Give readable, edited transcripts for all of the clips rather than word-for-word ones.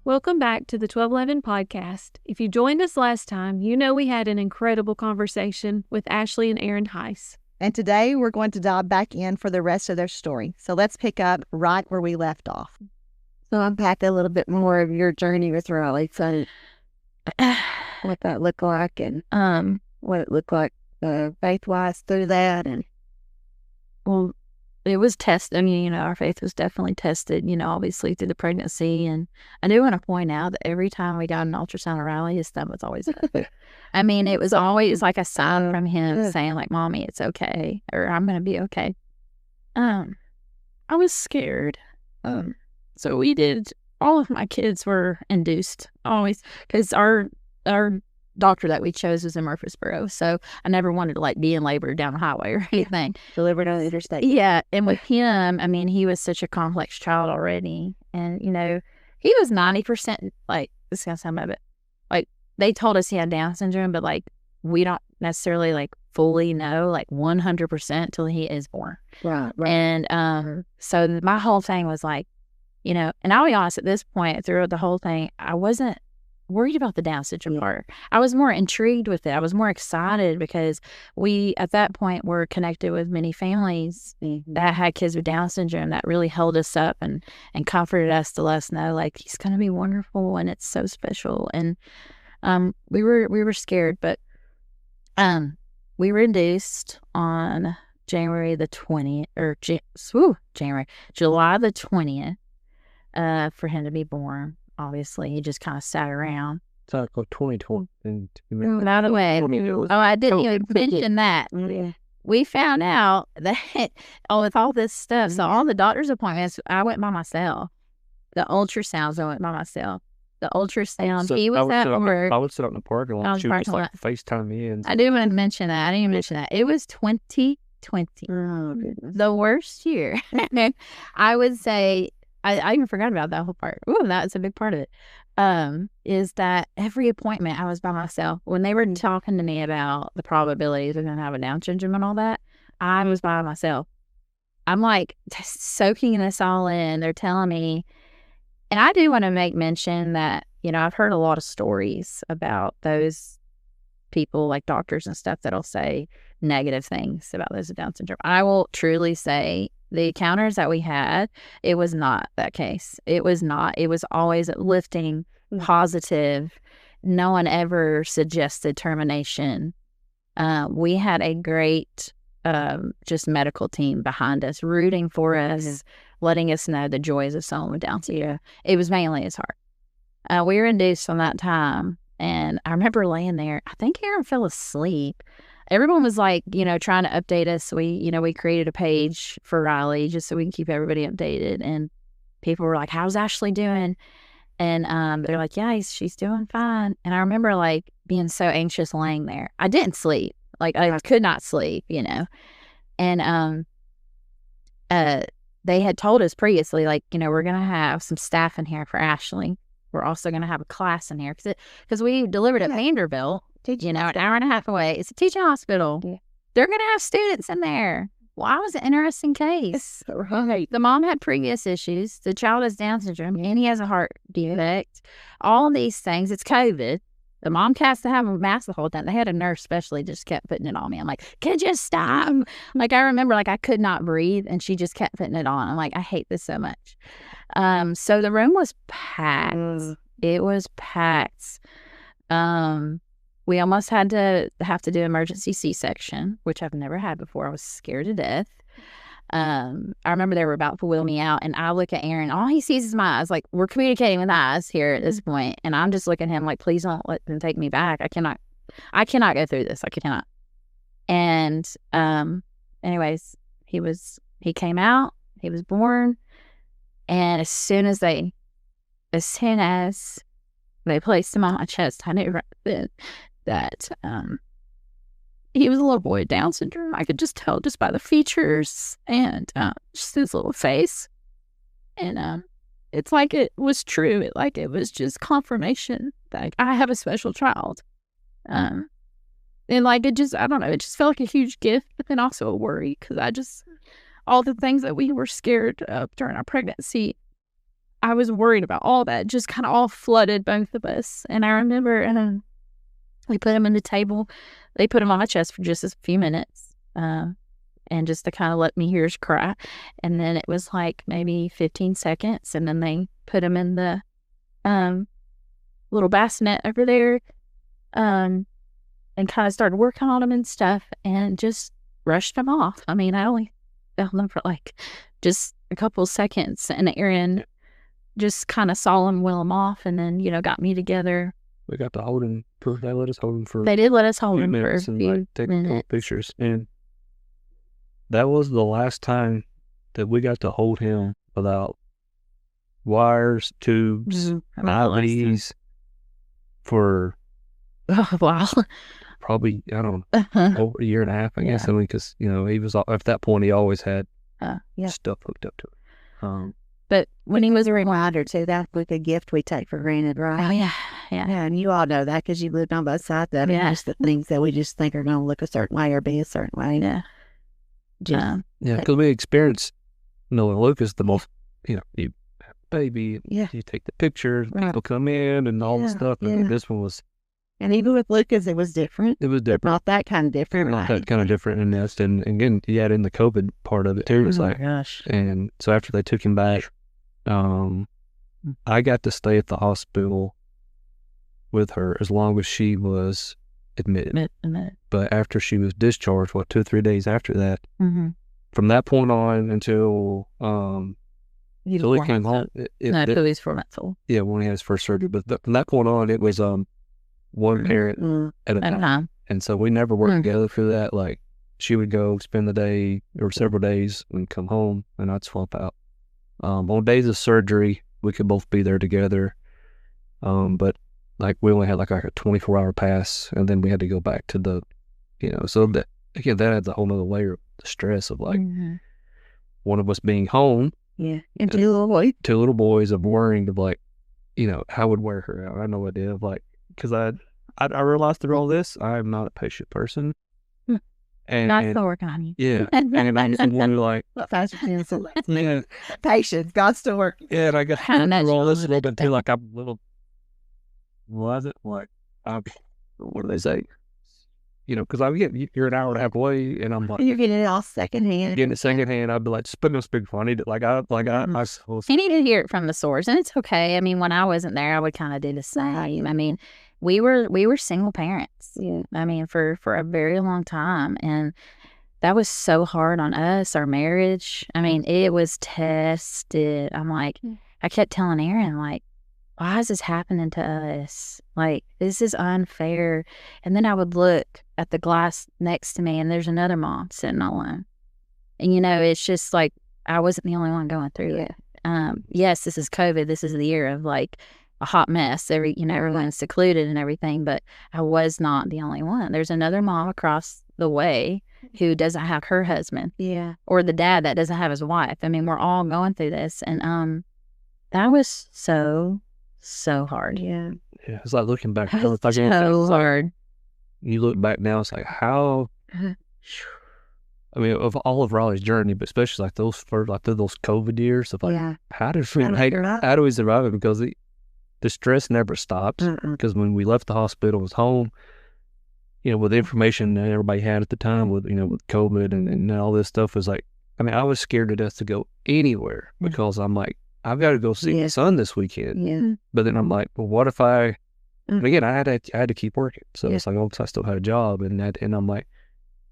Welcome back to the 1211 podcast. If you joined us last time, you know we had an incredible conversation with Ashley and Aaron Hice. And today we're going to dive back in for the rest of their story. So let's pick up right where we left off. So unpack a little bit more of your journey with Riley. So what that looked like and what it looked like faith-wise through that. And well, it was tested. I mean, our faith was definitely tested, obviously through the pregnancy. And I do want to point out that every time we got an ultrasound of Riley, his stomach was always up. I mean, it was always like a sign from him saying, like, Mommy, it's okay, or I'm going to be okay. I was scared. So we did, all of my kids were induced, always, because our doctor that we chose was in Murfreesboro, so I never wanted to, be in labor down the highway or anything. Delivered on the interstate. Yeah, and with him, I mean, he was such a complex child already, and, he was 90%, this is going to sound bad, but, they told us he had Down syndrome, but, we don't necessarily, fully know, 100% till he is born. Right. And so my whole thing was, and I'll be honest, at this point, through the whole thing, I wasn't worried about the Down syndrome part. I was more intrigued with it. I was more excited because we, at that point, were connected with many families that had kids with Down syndrome that really held us up and comforted us to let us know, he's going to be wonderful and it's so special. And we were scared, but we were induced on July the 20th for him to be born. Obviously, he just kind of sat around. It's like 2020. By the way, I didn't even mention that. Yeah. We found out that with all this stuff, so all the doctor's appointments, I went by myself. The ultrasounds, I went by myself. The ultrasound, So he was at work. I would sit out in the parking lot. She would just FaceTime me. And I didn't want to mention that. I didn't even mention that. It was 2020. Oh, goodness. The worst year. I would say, I even forgot about that whole part. Ooh, that's a big part of it. Is that every appointment I was by myself. When they were talking to me about the probabilities of going to have a Down syndrome and all that, I was by myself. I'm just soaking this all in. They're telling me, and I do want to make mention that, I've heard a lot of stories about those people, doctors and stuff, that'll say negative things about those with Down syndrome. I will truly say, the encounters that we had, it was not that case. It was not. It was always uplifting, positive. No one ever suggested termination. We had a great just medical team behind us, rooting for us, letting us know the joys of someone with Down syndrome. It was mainly his heart. We were induced from that time, and I remember laying there. I think Aaron fell asleep. Everyone was trying to update us. We created a page for Riley just so we can keep everybody updated. And people were like, "How's Ashley doing?" And they're like, "Yeah, she's doing fine." And I remember being so anxious laying there. I didn't sleep. I could not sleep, And they had told us previously, we're going to have some staff in here for Ashley. We're also going to have a class in here because we delivered at Vanderbilt. An hour and a half away. It's a teaching hospital. Yeah. They're going to have students in there. Well, I was an interesting case. Right. The mom had previous issues. The child has Down syndrome, and he has a heart defect. All of these things. It's COVID. The mom has to have a mask the whole time. They had a nurse especially just kept putting it on me. I'm like, could you stop? I remember I could not breathe, and she just kept putting it on. I'm like, I hate this so much. So the room was packed. It was packed. We almost had to do emergency C-section, which I've never had before. I was scared to death. I remember they were about to wheel me out, and I look at Aaron. All he sees is my eyes. We're communicating with eyes here at this point, and I'm just looking at him please don't let them take me back. I cannot go through this. I cannot. And anyways, he came out. He was born, and as soon as they placed him on my chest, I knew right then that he was a little boy with Down syndrome. I could just tell just by the features and just his little face. And it's it was true. It was just confirmation that I have a special child. And it just, I don't know, it just felt like a huge gift, but then also a worry because all the things that we were scared of during our pregnancy, I was worried about all that, just kind of all flooded both of us. And I remember we put him in the table. They put him on my chest for just a few minutes, and just to kind of let me hear his cry. And then it was like maybe 15 seconds, and then they put him in the little bassinet over there, and kind of started working on him and stuff, and just rushed him off. I mean, I only held him for like just a couple of seconds, and Aaron just kind of saw him wheel him off, and then, got me together. We got to hold him. They let us hold him for. They did let us hold him minutes for a and few take minutes. pictures, and that was the last time that we got to hold him without wires, tubes, IVs for Wow. probably, I don't know, over a year and a half, I guess. I mean, because, he was, at that point, he always had stuff hooked up to it. But when he was a reminder, too, that's like a gift we take for granted, right? oh, yeah. Yeah, and you all know that because you lived on both sides of it. Yeah. Just the things that we just think are going to look a certain way or be a certain way. Yeah. Just, Yeah, because we experienced knowing Lucas the most, you have a baby, Yeah. you take the pictures, Right. people come in and all the stuff. And this one was, and even with Lucas, it was different. it was different. Not that kind of different. Not that kind of different in this. And again, you add in the COVID part of it too. It's like, gosh. and so after they took him back, I got to stay at the hospital with her as long as she was admitted. But after she was discharged, 2 or 3 days after that, from that point on until till he came home, Until he's 4 months old. yeah, when he had his first surgery. But from that point on, it was one parent at a time. And so we never worked together through that. Like, she would go spend the day or several days and come home, and I'd swap out. On days of surgery, we could both be there together. But like, we only had like a 24-hour pass, and then we had to go back to the, so that, again, that adds a whole nother layer of the stress of like one of us being home. Yeah. And 2 little boys. 2 little boys, of worrying of like, how would wear her out. I had no idea of like, because I realized through all this, I'm not a patient person. God's still working on you. Yeah. And I just wonder like, yeah, Patience. God's still working. yeah, and I got through all this a little bit too. Like, I'm a little, what do they say? Because you're an hour and a half away, and I'm like, You're getting it all secondhand. getting it secondhand. I'd be like, just put no speakerphone. I need it. I suppose. He needed to hear it from the source, and it's okay. I mean, when I wasn't there, I would kind of do the same. I mean, we were single parents. Yeah. I mean, for a very long time, and that was so hard on us, our marriage. I mean, it was tested. I'm like, I kept telling Aaron, like, why is this happening to us? Like, this is unfair. And then I would look at the glass next to me, and there's another mom sitting alone. And, it's just like, I wasn't the only one going through it. Yes, this is COVID. This is the year of like a hot mess. Everyone's secluded and everything, but I was not the only one. There's another mom across the way who doesn't have her husband. Yeah. Or the dad that doesn't have his wife. I mean, we're all going through this. And that was so hard. Yeah. Yeah, it's like looking back. So hard. You look back now, it's like, how, I mean, of all of Raleigh's journey, but especially like those first, like those COVID years of like, how do we survive it? Because the stress never stops. Because when we left the hospital, was home, with the information that everybody had at the time with, with COVID and all this stuff, was like, I mean, I was scared to death to go anywhere because I'm like, I've got to go see my son this weekend. Yeah. But then I'm like, well, what if and again, I had to keep working. So it's like, I still had a job, and I'm like,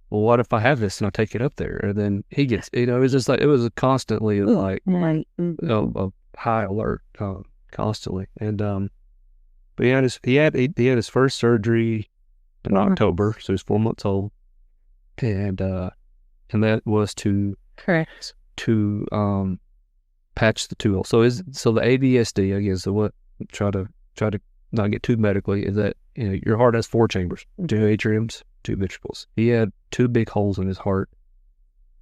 well, what if I have this and I take it up there? And then he gets, it was just like, it was constantly like a high alert, constantly. And, but he had his first surgery in October, so he was 4 months old. And that was to patch the two holes. So the ABSD, I guess, so what, try to not get too medically, is that, your heart has 4 chambers, 2 atriums, 2 ventricles. He had 2 big holes in his heart.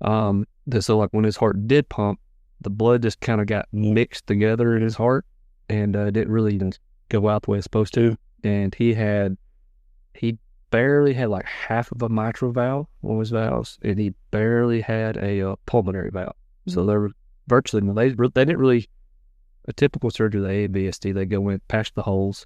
So like when his heart did pump, the blood just kind of got mixed together in his heart, and didn't really go out the way it's supposed to. And he barely had like half of a mitral valve on his valves, and he barely had a pulmonary valve. So there were virtually, they didn't really a typical surgery, the ABSD, they go in, patch the holes,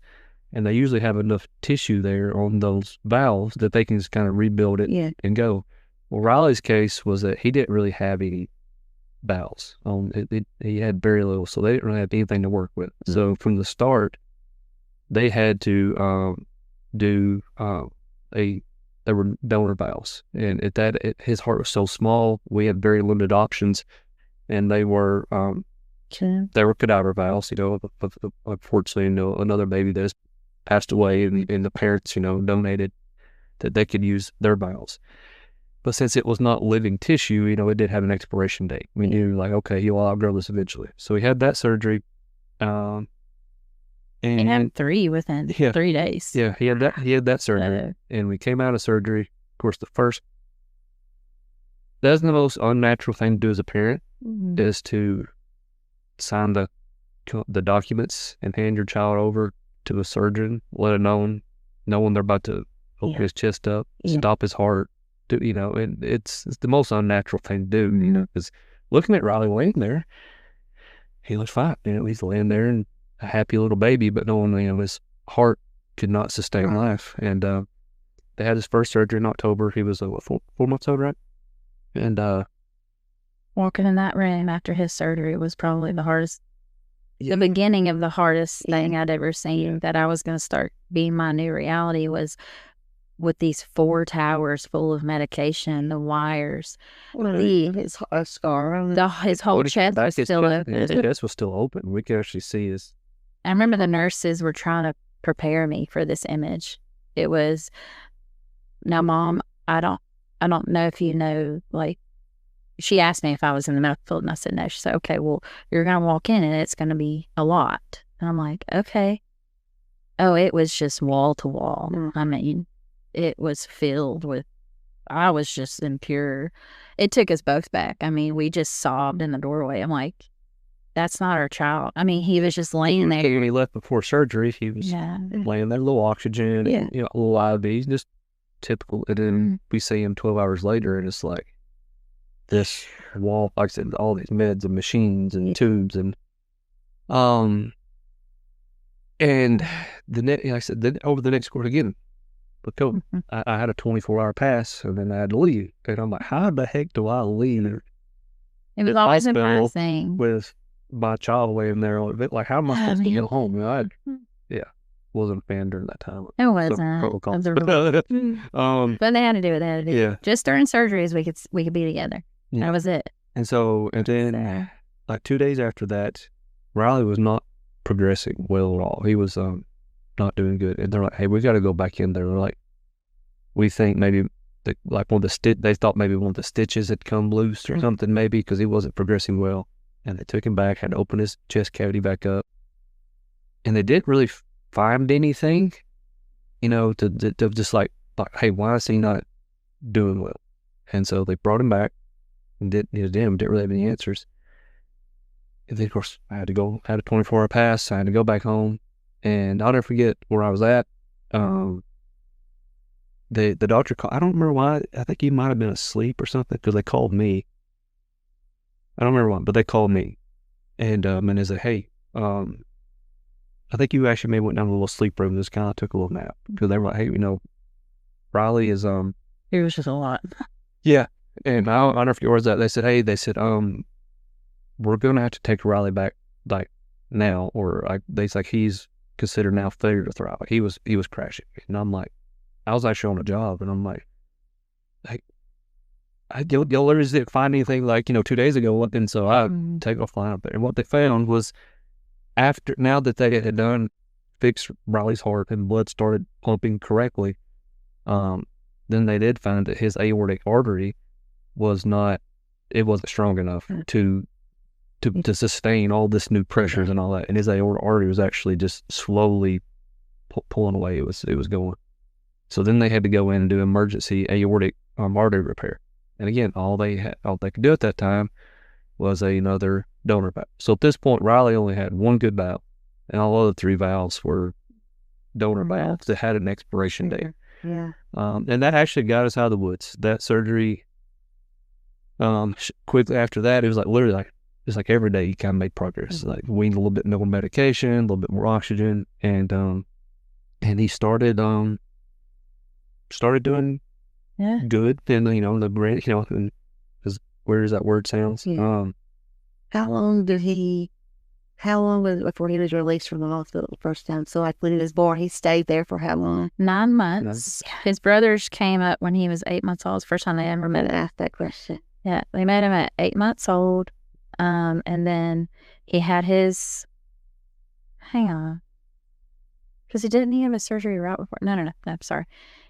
and they usually have enough tissue there on those valves that they can just kind of rebuild it and go. Well, Riley's case was that he didn't really have any valves on it. He had very little, so they didn't really have anything to work with. So from the start, they had to they were donor valves, and his heart was so small, we had very limited options, and they were cadaver valves. But unfortunately, another baby that has passed away, and the parents, donated that they could use their valves. But since it was not living tissue, it did have an expiration date. We knew, like, okay, he'll outgrow this eventually. So he had that surgery. And he had 3 within 3 days. Yeah, he had that surgery. And we came out of surgery. Of course, that's the most unnatural thing to do as a parent, is to sign the documents and hand your child over to a surgeon, let it knowing they're about to open his chest up, stop his heart. And it's the most unnatural thing to do, because looking at Riley laying there, he looks fine. He's laying there and a happy little baby, but knowing, his heart could not sustain life. And they had his first surgery in October. He was 4 months old, right? And walking in that room after his surgery was probably the hardest, the beginning of the hardest thing I'd ever seen. That I was going to start being my new reality was with these 4 towers full of medication, the wires, his scar, his whole chest was still open. His chest was still open. We could actually see his. I remember the nurses were trying to prepare me for this image. It was, now, Mom, I don't know if you know, like, she asked me if I was in the medical field, and I said no. She said, okay, well, you're going to walk in and it's going to be a lot. And I'm like, okay. Oh, it was just wall to wall. I mean, it was filled with, I was just in pure, it took us both back. I mean, we just sobbed in the doorway. I'm like, that's not our child. I mean, he was just laying there. When he left before surgery, he was laying there, a little oxygen, a little IVs, just typical. And then we see him 12 hours later, and it's like this wall, like I said, all these meds and machines and tubes. And like I said, then over the next quarter again, but I had a 24-hour pass, and then I had to leave. And I'm like, how the heck do I leave? It was always embarrassing with my child laying there on it. Like, how am I supposed to get home? Wasn't a fan during that time. It wasn't. But they had to do what they had to do. Yeah. Just during surgeries, we could be together. Yeah. That was it. And then like 2 days after that, Riley was not progressing well at all. He was not doing good. And they're like, hey, we got to go back in there. They're like, we think maybe they thought maybe one of the stitches had come loose or something, maybe, because he wasn't progressing well. And they took him back, had to open his chest cavity back up. And they didn't really find anything, to just like, hey, why is he not doing well? And so they brought him back and didn't really have any answers. And then, of course, I had a 24-hour pass. I had to go back home. And I'll never forget where I was at. The doctor called. I don't remember why. I think he might have been asleep or something, because they called me. I don't remember why, but they called me. And they said, hey, I think you actually maybe went down to a little sleep room and just kind of took a little nap. Because they were like, hey, Riley is... It was just a lot. Yeah. And I don't know if yours that. They said, we're going to have to take Riley back, like, now. Or he's considered now failure to thrive. Like, he was crashing. And I'm like, I was actually on a job, and I'm like, y'all literally didn't find anything, like, 2 days ago. And so I take offline up there. And what they found was, now that they had fixed Riley's heart and blood started pumping correctly, then they did find that his aortic artery wasn't strong enough to sustain all this new pressures and all that. And his aortic artery was actually just slowly pulling away. It was going. So then they had to go in and do emergency aortic artery repair. And again, all they could do at that time was another donor valve. So at this point, Riley only had one good valve, and all other 3 valves were donor valves that had an expiration date. Yeah. And that actually got us out of the woods. That surgery, quickly after that, it was like literally like it's like every day he kind of made progress. Like we need a little bit more medication, a little bit more oxygen, and he started doing good. And the brain, and as weird as that word sounds. How long was it before he was released from the hospital the first time? So like when he was born, he stayed there for how long? 9 months. His brothers came up when he was 8 months old. It's the first time they ever met him. Ask that question. Yeah, they met him at 8 months old. And then he had his, hang on, because he have a surgery right before. No, sorry.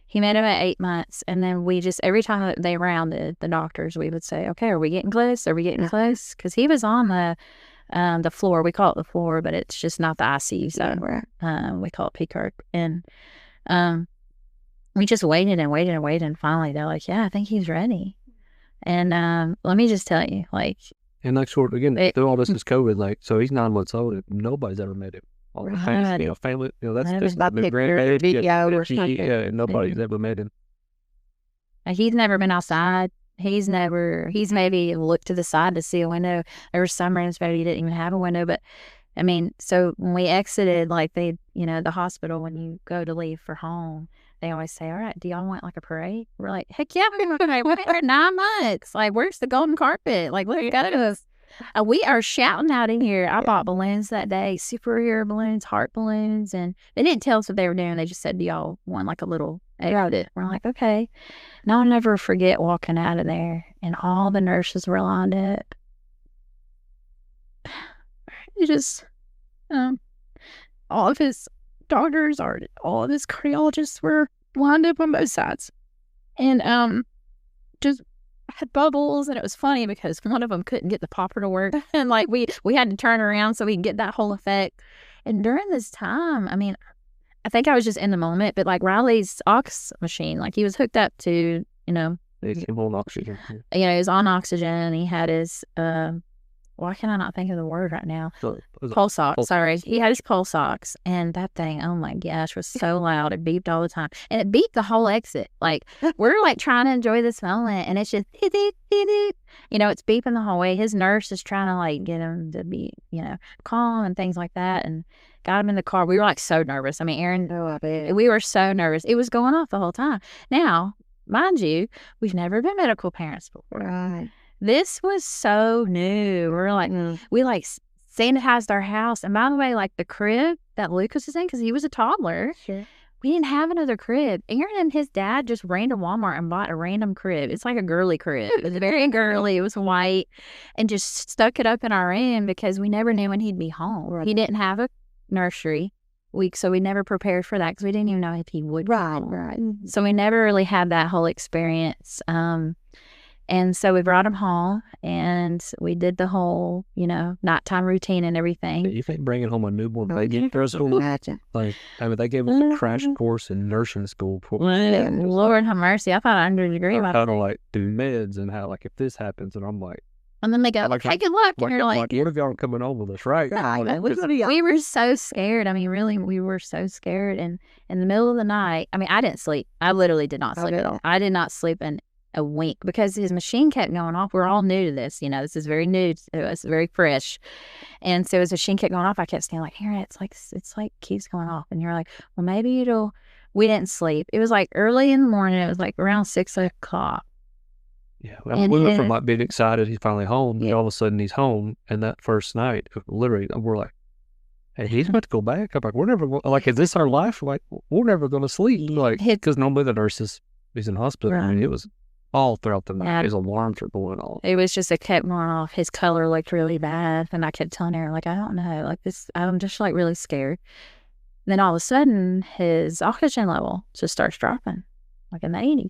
He met him at 8 months, and then we just, every time they rounded the doctors, we would say, okay, are we getting close? Are we getting close? Because he was on the floor. We call it the floor, but it's just not the ICU side. We call it PCART. And we just waited and waited and waited, and finally they're like, yeah, I think he's ready. And let me just tell you, like, and like short again, through all this is COVID, like, so he's 9 months old. Nobody's ever met him. All the family, that's just my picture, video or something. Yeah, nobody's ever met him. He's never been outside. He's maybe looked to the side to see a window. There were some rooms maybe he didn't even have a window. But I mean, so when we exited, like the hospital, when you go to leave for home, they always say, all right, do y'all want like a parade? We're like, heck yeah, we're going to parade. We're 9 months. Like, where's the golden carpet? Like, look at us. We are shouting out in here. I bought balloons that day, superhero balloons, heart balloons, and they didn't tell us what they were doing. They just said, do y'all want like a little extra? We're like, okay. And I'll never forget walking out of there, and all the nurses were lined up. It just, all of his doctors, all of his cardiologists were lined up on both sides, and just had bubbles. And it was funny because one of them couldn't get the popper to work, and like we had to turn around so we could get that whole effect. And during this time, I mean, I think I was just in the moment, but like Riley's ox machine, like he was hooked up to, He on oxygen. He was on oxygen. He had his why can I not think of the word right now? Pulse ox. Sorry. He had his pulse ox, and that thing, oh my gosh, was so loud. It beeped all the time. And it beeped the whole exit. Like, we're like trying to enjoy this moment, and it's just, it's beeping the whole way. His nurse is trying to like get him to be, calm and things like that, and got him in the car. We were like so nervous. I mean, Aaron, we were so nervous. It was going off the whole time. Now, mind you, we've never been medical parents before. Right. This was so new. We're like, we like sanitized our house. And by the way, like the crib that Lucas was in, because he was a toddler, we didn't have another crib. Aaron and his dad just ran to Walmart and bought a random crib. It's like a girly crib. It was very girly. It was white, and just stuck it up in our room because we never knew when he'd be home. Right. He didn't have a nursery week, so we never prepared for that because we didn't even know if he would. Right. So we never really had that whole experience. And so we brought him home, and we did the whole, nighttime routine and everything. You think bringing home a newborn baby? Like, I mean, they gave us a crash course in nursing school. Lord have mercy. I thought I under degree. How to like do meds and how like if this happens, and I'm like. And then they go, hey, good luck. And you're like, what if y'all are coming on with us, right? We were so scared. I mean, really, we were so scared. And in the middle of the night, I mean, I didn't sleep. I literally did not sleep at all. I did not sleep in a wink because his machine kept going off. We're all new to this. This is very new. It's very fresh. And so as the machine kept going off, I kept saying like, here, it's like keeps going off. And you're like, well, maybe we didn't sleep. It was like early in the morning. It was like around 6 o'clock. Yeah. Well, we went from like being excited he's finally home. Yeah. All of a sudden he's home. And that first night, literally, we're like, hey, he's about to go back. I'm like, we're never like, is this our life? Like, we're never going to sleep. Like, because normally the nurses, he's in hospital. Right. I mean, it was all throughout the night. His alarms were going off. It was just, it kept going off. His color looked really bad. And I kept telling her, like, I don't know. Like this, I'm just like really scared. Then all of a sudden, his oxygen level just starts dropping, like in the 80s.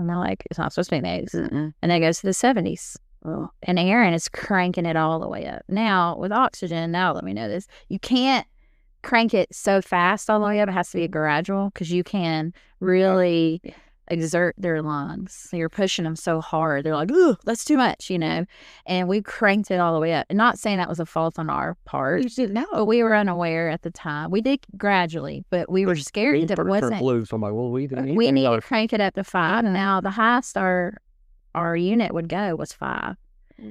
And they're like, it's not supposed to be in the 80s. Mm-mm. And then it goes to the 70s. Oh. And Aaron is cranking it all the way up. Now, with oxygen, let me know this. You can't crank it so fast all the way up. It has to be a gradual because you can really exert their lungs. So you're pushing them so hard. They're like, ooh, that's too much, And we cranked it all the way up. And not saying that was a fault on our part. No, we were unaware at the time. We did gradually, but we were scared that it wasn't. Blue, so I'm like, well, we need to crank it up to 5. And now the highest our unit would go was 5.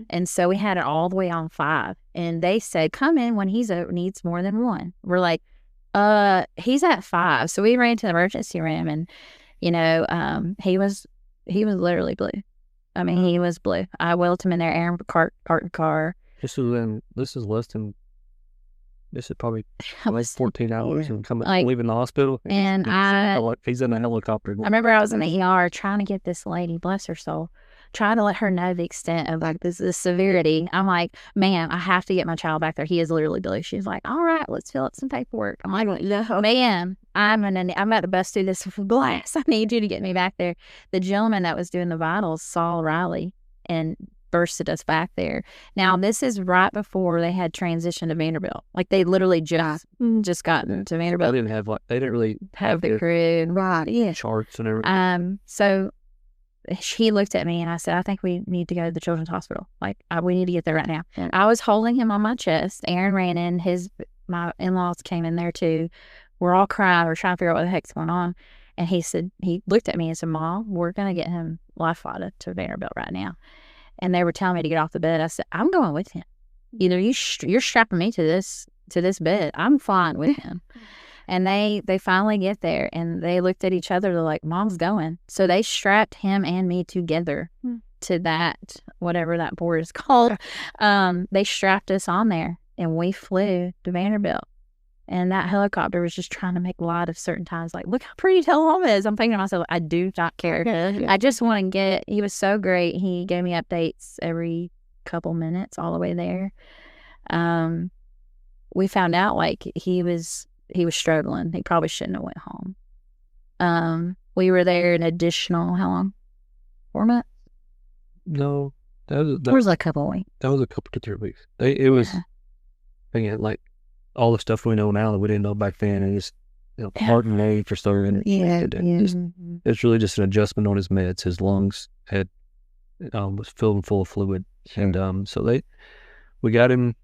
And so we had it all the way on 5. And they said, come in when he's needs more than one. We're like, he's at 5. So we ran to the emergency room, and, he was literally blue. I mean, he was blue. I wheeled him in there, Aaron parked car. This is probably 14 hours and leaving the hospital. And he's in a helicopter. I remember I was in the ER trying to get this lady, bless her soul, trying to let her know the extent of the severity. I'm like, ma'am, I have to get my child back there. He is literally blue. She's like, all right, let's fill up some paperwork. I'm like, no, ma'am, I'm about to bust through this glass. I need you to get me back there. The gentleman that was doing the vitals saw Riley and bursted us back there. Now, this is right before they had transitioned to Vanderbilt. Like, they literally just got to Vanderbilt. They didn't really have the crew. Right, yeah. Charts and everything. So he looked at me and I said, I think we need to go to the children's hospital. Like, we need to get there right now. And I was holding him on my chest. Aaron ran in. My in-laws came in there too. We're all crying. We're trying to figure out what the heck's going on. And he looked at me and said, Mom, we're going to get him life flighted to Vanderbilt right now. And they were telling me to get off the bed. I said, I'm going with him. Either you're strapping me to this bed. I'm flying with him. And they finally get there, and they looked at each other. They're like, Mom's going. So they strapped him and me together to that, whatever that board is called. They strapped us on there, and we flew to Vanderbilt. And that helicopter was just trying to make light of certain times. Like, look how pretty Home is. I'm thinking to myself, I do not care. I just want to he was so great. He gave me updates every couple minutes all the way there. We found out, like, he was struggling. He probably shouldn't have went home. We were there an additional, how long? 4 months? No. That was a couple of weeks. That was a couple to 3 weeks. It was, again, like, all the stuff we know now that we didn't know back then, and just heart and age or something. It's really just an adjustment on his meds. His lungs was filled full of fluid, and so we got him.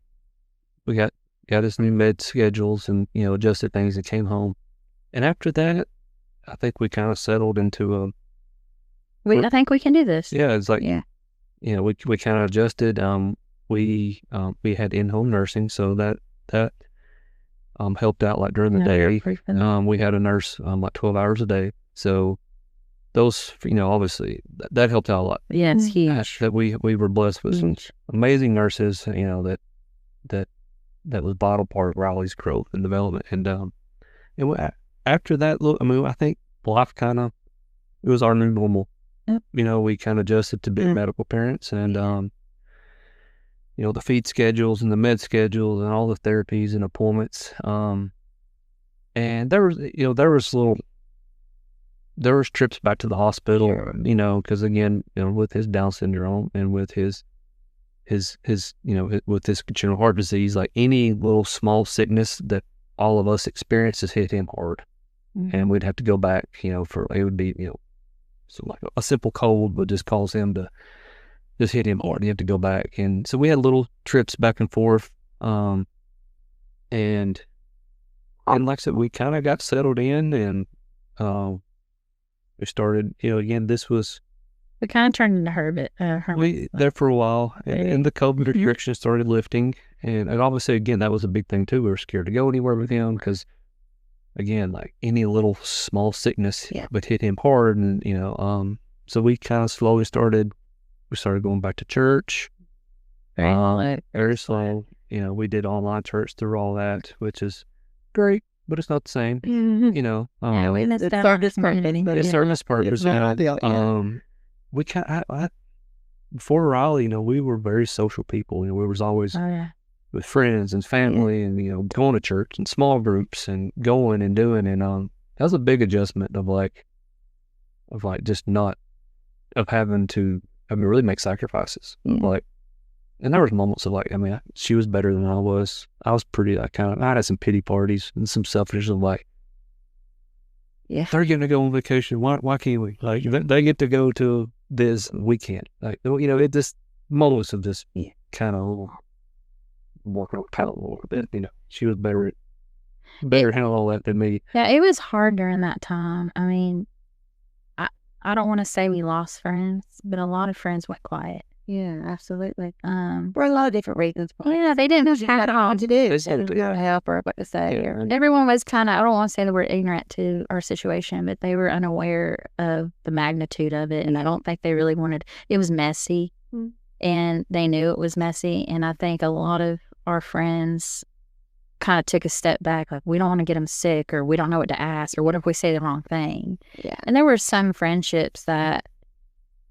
We got his new med schedules, and adjusted things, and came home. And after that, I think we kind of settled into I think we can do this. Yeah, it's like we kind of adjusted. We had in-home nursing, so that helped out, like, during the day. We had a nurse like 12 hours a day, so those, obviously that helped out a lot. Yeah, it's huge. That we were blessed with some amazing nurses, that was vital part of Riley's growth and development. And after that, I think life it was our new normal. Yep. We kind of adjusted to being medical parents, and the feed schedules and the med schedules and all the therapies and appointments. And there was trips back to the hospital, because again, with his Down syndrome and with his with his congenital heart disease, like, any little small sickness that all of us experiences hit him hard. And we'd have to go back, it would be, so like a simple cold would just cause him to just hit him hard. You have to go back. And so we had little trips back and forth. And like I said, we kind of got settled in, and we started, again, this was... We kind of turned into hermit. There for a while, and the COVID restrictions started lifting. And obviously, again, that was a big thing too. We were scared to go anywhere with him because, again, like, any little small sickness would hit him hard. And, so we kind of slowly started going back to church. Very slow. We did online church through all that, which is great, but it's not the same. It served its purpose. It served its purpose. We before Raleigh, we were very social people. We was always with friends and family, and going to church and small groups and going and doing. And that was a big adjustment of just not having to really make sacrifices. And there was moments of she was better than I was. I was pretty I had some pity parties and some selfishness of they're getting to go on vacation. Why can't we? Like, they get to go to this, we can't. Like, it just moments of this kind of walking on paddle a little bit. She was better at handling all that than me. Yeah, it was hard during that time. I don't want to say we lost friends, but a lot of friends went quiet. Yeah, absolutely. For a lot of different reasons. Yeah, they didn't have what to do. to Help or what to say. Yeah. Everyone was kind of, I don't want to say the word ignorant to our situation, but they were unaware of the magnitude of it. And I don't think they really wanted, it was messy and they knew it was messy. And I think a lot of our friends kind of took a step back, like, we don't want to get them sick, or we don't know what to ask, or what if we say the wrong thing? Yeah. And there were some friendships that,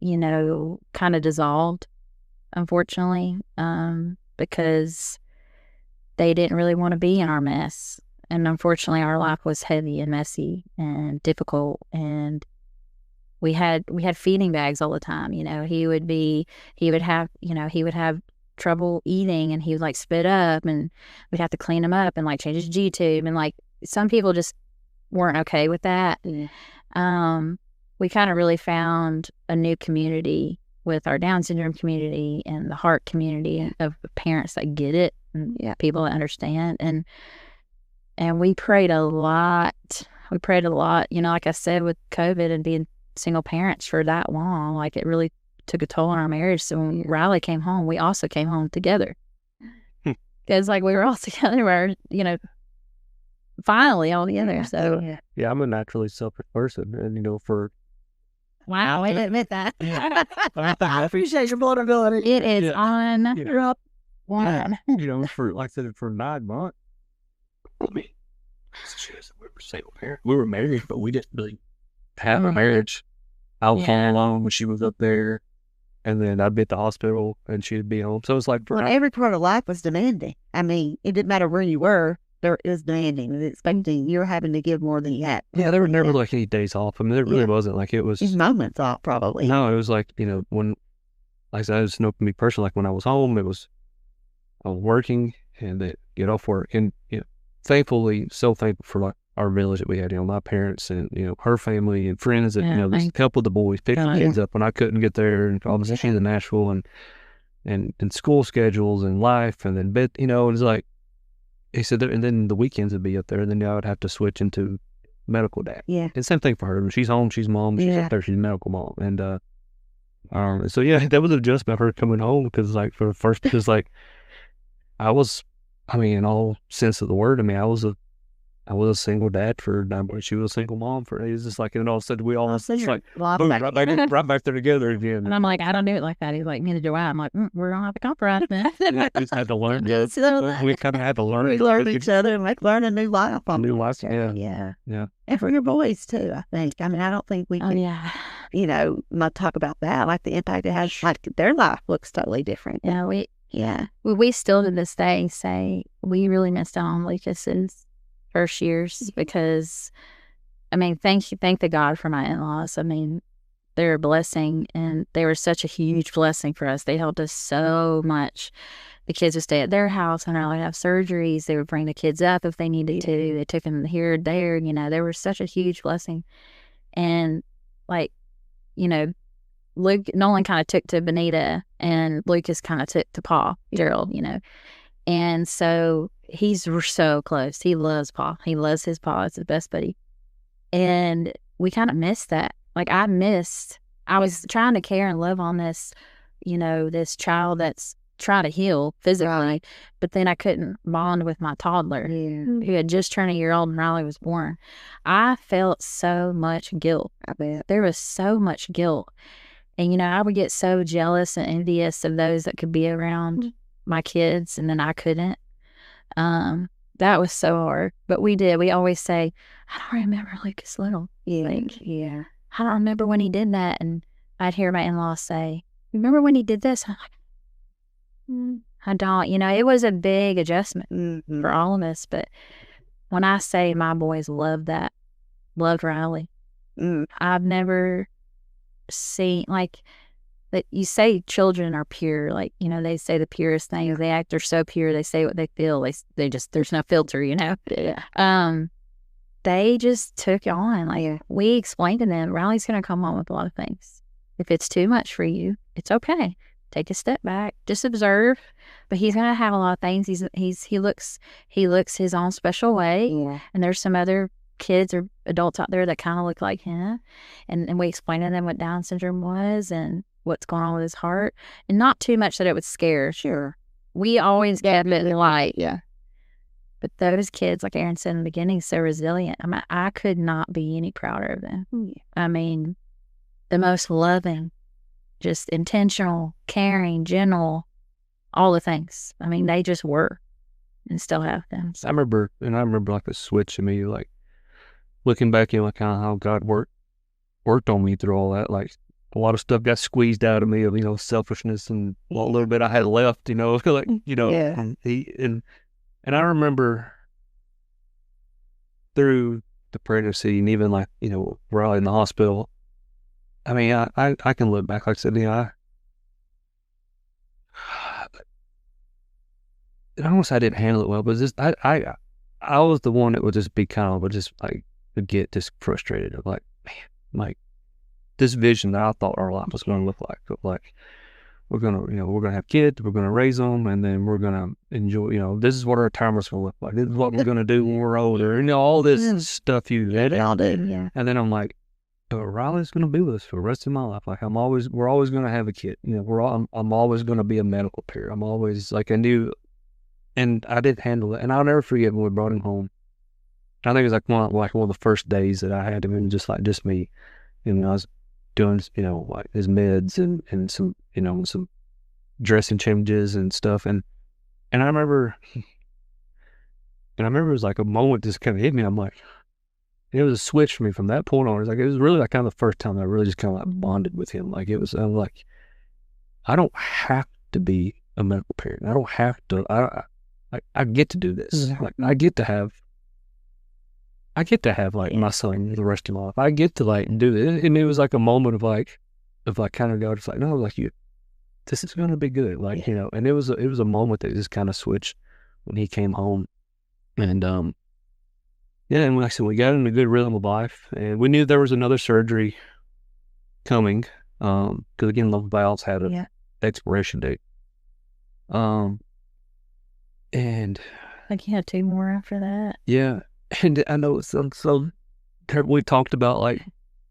you know, kind of dissolved, unfortunately, because they didn't really want to be in our mess. And unfortunately, our life was heavy and messy and difficult. And we had feeding bags all the time. You know, he would have trouble eating, and he would like spit up, and we'd have to clean him up and like change his G tube. And like some people just weren't okay with that. We kind of really found a new community with our Down syndrome community and the heart community of parents that get it and people that understand. And we prayed a lot. You know, like I said, with COVID and being single parents for that long, like it really took a toll on our marriage. So when Riley came home, we also came home together. Because like we were all together, we're, you know, finally all together. So Yeah, I'm a naturally selfish person, and you know, Wow, I admit that. I appreciate your vulnerability. it is on. you know, One. you know, for like I said, for 9 months. I mean, we were single parent. We were married, but we didn't really have a marriage. I was home alone when she was up there, and then I'd be at the hospital and she'd be home. So it's like Well, every part of life was demanding. I mean, it didn't matter where you were. It was demanding. It was expecting. You were having to give more than you had. yeah, there were never like any days off. I mean, there really wasn't. Like it was These moments off, probably. No, it was like, you know, when, like I said, I just know for me personally, like when I was home, I was working and then get off work, and you know, thankfully, so thankful for like our village that we had, you know, my parents and, you know, her family and friends that, you know, just help with the boys, pick the kids up when I couldn't get there, and obviously she's in Nashville, and school schedules and life, and then you know, it's like, he said, and then the weekends would be up there, and then I would have to switch into medical dad. Yeah. And same thing for her. When she's home, she's mom. She's up there, she's medical mom. And so yeah, that was an adjustment, her coming home, because like for the first, because like in all sense of the word, I mean, I was a single dad for 9 months. She was a single mom for. It was just like, and all of a sudden we all just like boom, right back there together again. And I'm like, I don't do it like that. He's like, neither do I. I'm like, we're gonna have to compromise, man. We just had to learn. We kind of had to learn. We learned each other and like learn a new life. New life. Yeah. Yeah. And for your boys too, I think. I mean, I don't think we can, you know, not talk about that. Like the impact it has, like their life looks totally different. We still to this day say we really missed out on Lucas's first years, because I mean, thank the God for my in-laws. I mean, they're a blessing, and they were such a huge blessing for us. They helped us so much. The kids would stay at their house and I would have surgeries. They would bring the kids up if they needed to. They took them here, there, you know, they were such a huge blessing. And like, you know, Nolan kind of took to Benita, and Lucas kind of took to Paul, Gerald, you know. And so we're so close. He loves Paul. He loves his Paul. It's his best buddy. And we kind of missed that. Like I was trying to care and love on this, you know, this child that's trying to heal physically, but then I couldn't bond with my toddler who had just turned a year old and Riley was born. I felt so much guilt. I bet. There was so much guilt. And, you know, I would get so jealous and envious of those that could be around my kids, and then I couldn't. That was so hard. But we always say, I don't remember Lucas little. I don't remember when he did that. And I'd hear my in-laws say, remember when he did this? I'm like, I don't. You know, it was a big adjustment for all of us. But when I say my boys loved Riley, I've never seen, like, that you say children are pure, like, you know, they say the purest things. They're so pure. They say what they feel. They just, there's no filter, you know. They just took on. Like we explained to them, Riley's going to come home with a lot of things. If it's too much for you, it's okay. Take a step back, just observe. But he's going to have a lot of things. He looks his own special way. And there's some other kids or adults out there that kind of look like him. And we explained to them what Down syndrome was, and what's going on with his heart, and not too much that it would scare. Sure. We always kept it light. Yeah. But those kids, like Aaron said in the beginning, so resilient. I mean, I could not be any prouder of them. I mean, the most loving, just intentional, caring, gentle, all the things. I mean, they just were and still have them. So. I remember like a switch in me, like looking back in like how God worked on me through all that. Like a lot of stuff got squeezed out of me of, selfishness and a little bit I had left, like, and I remember through the pregnancy and even like, we're all in the hospital. I mean, I can look back, like I said, I don't want to say I didn't handle it well, but just, I was the one that would just be kind of, just like, would get just frustrated of like, man, like this vision that I thought our life was going to look like, of like, we're going to have kids, we're going to raise them, and then we're going to enjoy, this is what our retirement's going to look like. This is what we're going to do when we're older. And all this stuff you did. All did, yeah. And then I'm like, Riley's going to be with us for the rest of my life. Like we're always going to have a kid. I'm always going to be a medical peer. I'm always like, I knew, and I did handle it. And I'll never forget when we brought him home. I think it was like one of the first days that I had him, and just me. I was doing, like his meds and some, some dressing changes and stuff. And I remember it was like a moment just kind of hit me. I'm like, it was a switch for me from that point on. It was really like kind of the first time I really just kind of like bonded with him. Like I'm like, I don't have to be a medical parent. I don't have to, I get to do this. Like I get to have like my son the rest of my life. I get to like do it. And it was like a moment of like kind of God, it's like, no, like this is going to be good. Like, and it was a moment that just kind of switched when he came home. And, and like I said, we got in a good rhythm of life, and we knew there was another surgery coming. Cause again, those valves had an expiration date. And like you had 2 more after that. Yeah. And I know so we talked about like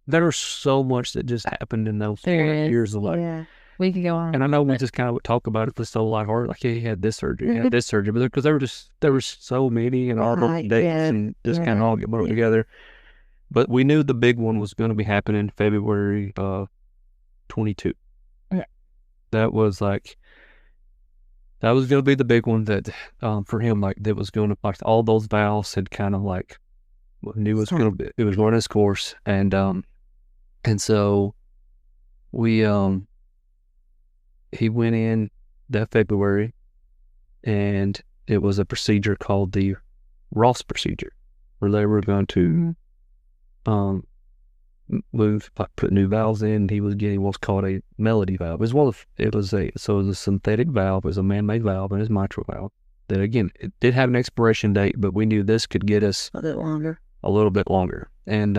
there's so much that just happened in those years of life. Yeah, we could go on. And I know we just kind of would talk about it for so lighthearted, like he had this surgery, but because there were so many and all those dates and just kind of all get put together. But we knew the big one was going to be happening February 22. Okay. That was going to be the big one that, for him, like, that was going to, like, all those valves had kind of, like, knew it was going to be, it was running its course. And so we, he went in that February, and it was a procedure called the Ross procedure, where they were going to, put new valves in. He was getting what's called a melody valve. It was a synthetic valve. It was a man-made valve, and it's mitral valve. That again, it did have an expiration date, but we knew this could get us a little bit longer. And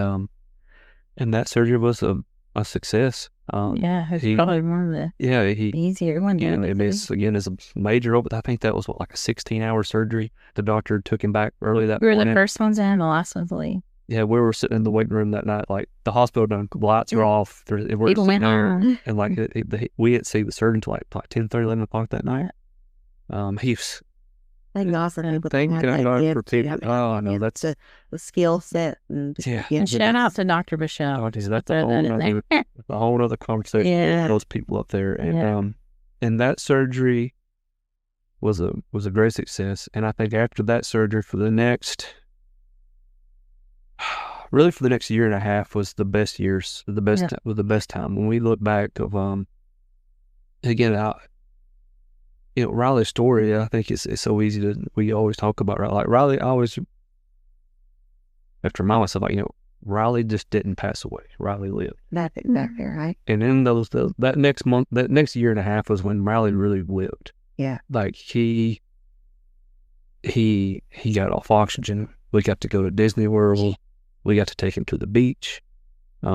that surgery was a success. It's probably one of the easier ones. Yeah, it's a major. I think that was like a 16-hour surgery. The doctor took him back early that morning. We were the first ones in, the last ones to leave. Yeah, we were sitting in the waiting room that night. Like the hospital done, the lights were off. People went home, and like we didn't see the surgeon until like 10:30, 11 o'clock that night. He was. Thank God for people. Thank God for people. Oh, no, that's the skill set. And and shout out to Dr. Michelle. Oh, that's a whole other conversation. Yeah, those people up there, and that surgery was a great success. And I think after that surgery, for the next year and a half was the best years, was the best time. When we look back of, again, Riley's story, I think it's so easy we always talk about, like Riley, I always have to remind myself, like, Riley just didn't pass away. Riley lived. That's exactly right. And in that next year and a half was when Riley really lived. Yeah. Like he got off oxygen. We got to go to Disney World. We got to take him to the beach. He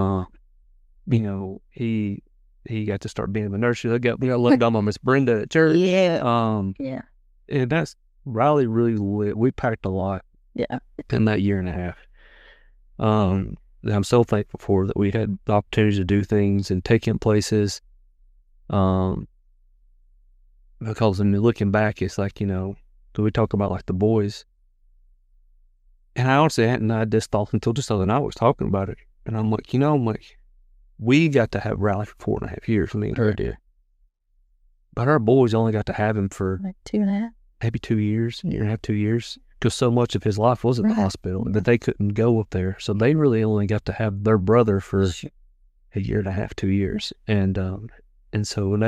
got to start being in the nursery. We got looked on Miss Brenda at church. Yeah. And that's Riley really lit. We packed a lot. Yeah. In that year and a half. I'm so thankful for that we had the opportunity to do things and take him places. Because when you're looking back, it's like, we talk about like the boys. And I honestly hadn't had this thought until just the other night I was talking about it. And I'm like, we got to have Riley for 4.5 years, me and her did. But our boys only got to have him for like 2.5, maybe 2 years, year and a half, 2 years. Because so much of his life was at the hospital that they couldn't go up there. So they really only got to have their brother for a year and a half, 2 years. And so and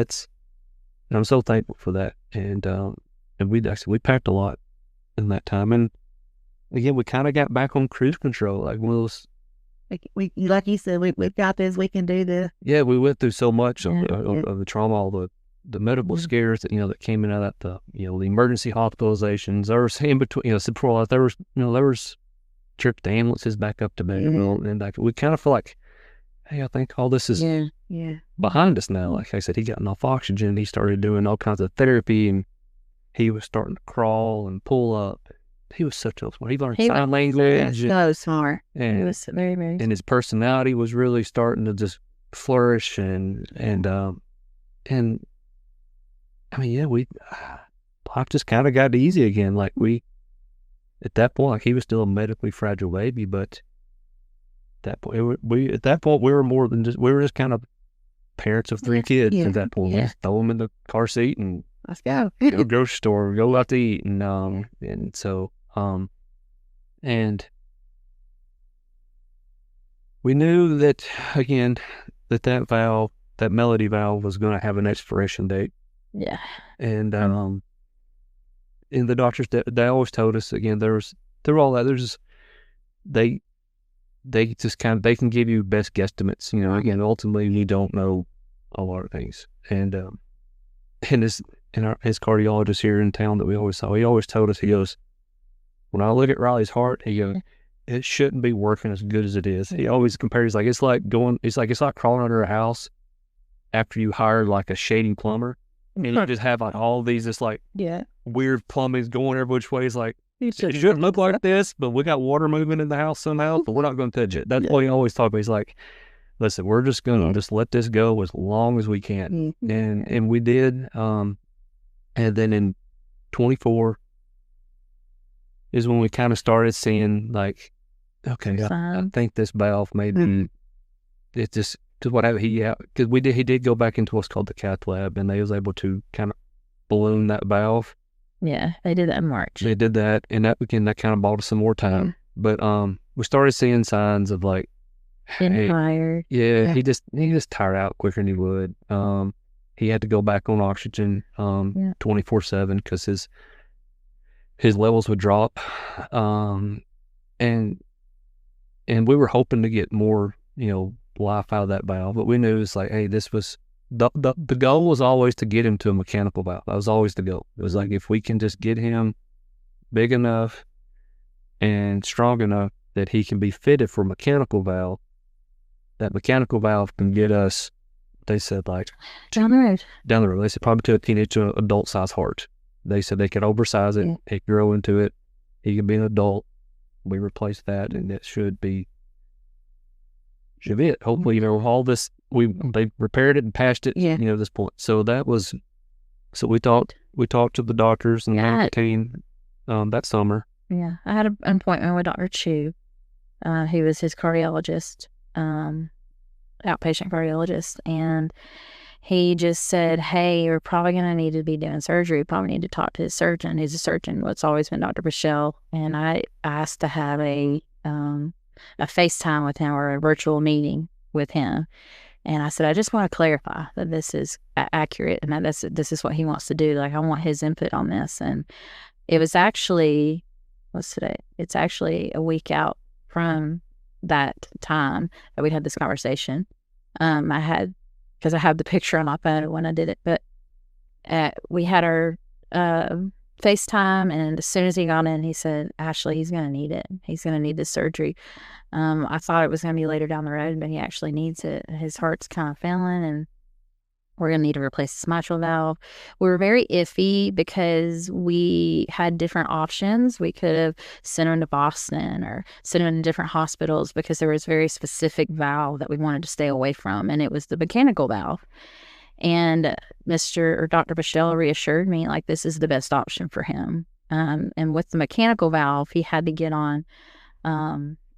I'm so thankful for that. And we packed a lot in that time. And again, we kind of got back on cruise control. Like one of those, like you said, we've got this, we can do this. Yeah, we went through so much of the trauma, all the medical scares that, that came in out of that, the emergency hospitalizations. There was in between, before that, there was tripped ambulances back up to Bentonville, and like, we kind of feel like, hey, I think all this is behind us now. Like I said, he got enough oxygen. He started doing all kinds of therapy, and he was starting to crawl and pull up. He was such a smart. He learned sign language. So smart. And he was very, very and his personality was really starting to just flourish. And I mean, life just kind of got easy again. Like at that point, like he was still a medically fragile baby, but at that point, we were more than we were just kind of parents of 3 kids at that point. We just throw them in the car seat and let's go. Go to the grocery store, go out to eat. And so, and we knew that, again, that valve, that melody valve was going to have an expiration date. Yeah. And the doctors, they always told us, again, they just kind of, they can give you best guesstimates, again, ultimately you don't know a lot of things. And his cardiologist here in town that we always saw, he always told us, he goes, when I look at Riley's heart, he goes, it shouldn't be working as good as it is. He always compares, like, it's like crawling under a house after you hired like a shady plumber, and you just have like all these just like weird plumbings going every which way. It's like, it shouldn't look like this, but we got water moving in the house somehow, but we're not going to touch it. That's what he always talked about. He's like, listen, we're just going to just let this go as long as we can. And we did. And then in 24 is when we kind of started seeing like, okay, I think this valve maybe, it's just whatever because he did go back into what's called the cath lab, and they was able to kind of balloon that valve. Yeah, they did that in March. They did that, and that kind of bought us some more time. But we started seeing signs of like getting tired. Yeah, he just tired out quicker than he would. He had to go back on oxygen 24/7 because his levels would drop. And we were hoping to get more, life out of that valve, but we knew it's like, hey, this was the goal was always to get him to a mechanical valve. That was always the goal. It was like, if we can just get him big enough and strong enough that he can be fitted for a mechanical valve, that mechanical valve can get us, they said, like down the road. They said probably to a teenage to an adult size heart. They said they could oversize it, he could grow into it, he could be an adult. We replaced that, and it should be it. Hopefully, all this, they repaired it and patched it, at this point. So we talked to the doctors and the team that summer. Yeah, I had an appointment with Dr. Chu. He was his cardiologist, outpatient cardiologist, and he just said, hey, you're probably going to need to be doing surgery. You probably need to talk to his surgeon. He's a surgeon. It's always been Dr. Bichelle. And I asked to have a FaceTime with him or a virtual meeting with him. And I said, I just want to clarify that this is accurate and that this is what he wants to do. Like, I want his input on this. And it was actually, what's today? It's actually a week out from that time that we had this conversation. Because I had the picture on my phone when I did it, but we had our FaceTime, and as soon as he got in, he said, Ashley, he's going to need it. He's going to need this surgery. I thought it was going to be later down the road, but he actually needs it. His heart's kind of failing, and we're going to need to replace his mitral valve. We were very iffy because we had different options. We could have sent him to Boston or sent him to different hospitals because there was a very specific valve that we wanted to stay away from, and it was the mechanical valve. And Dr. Michelle reassured me, like, this is the best option for him. And with the mechanical valve, he had to get on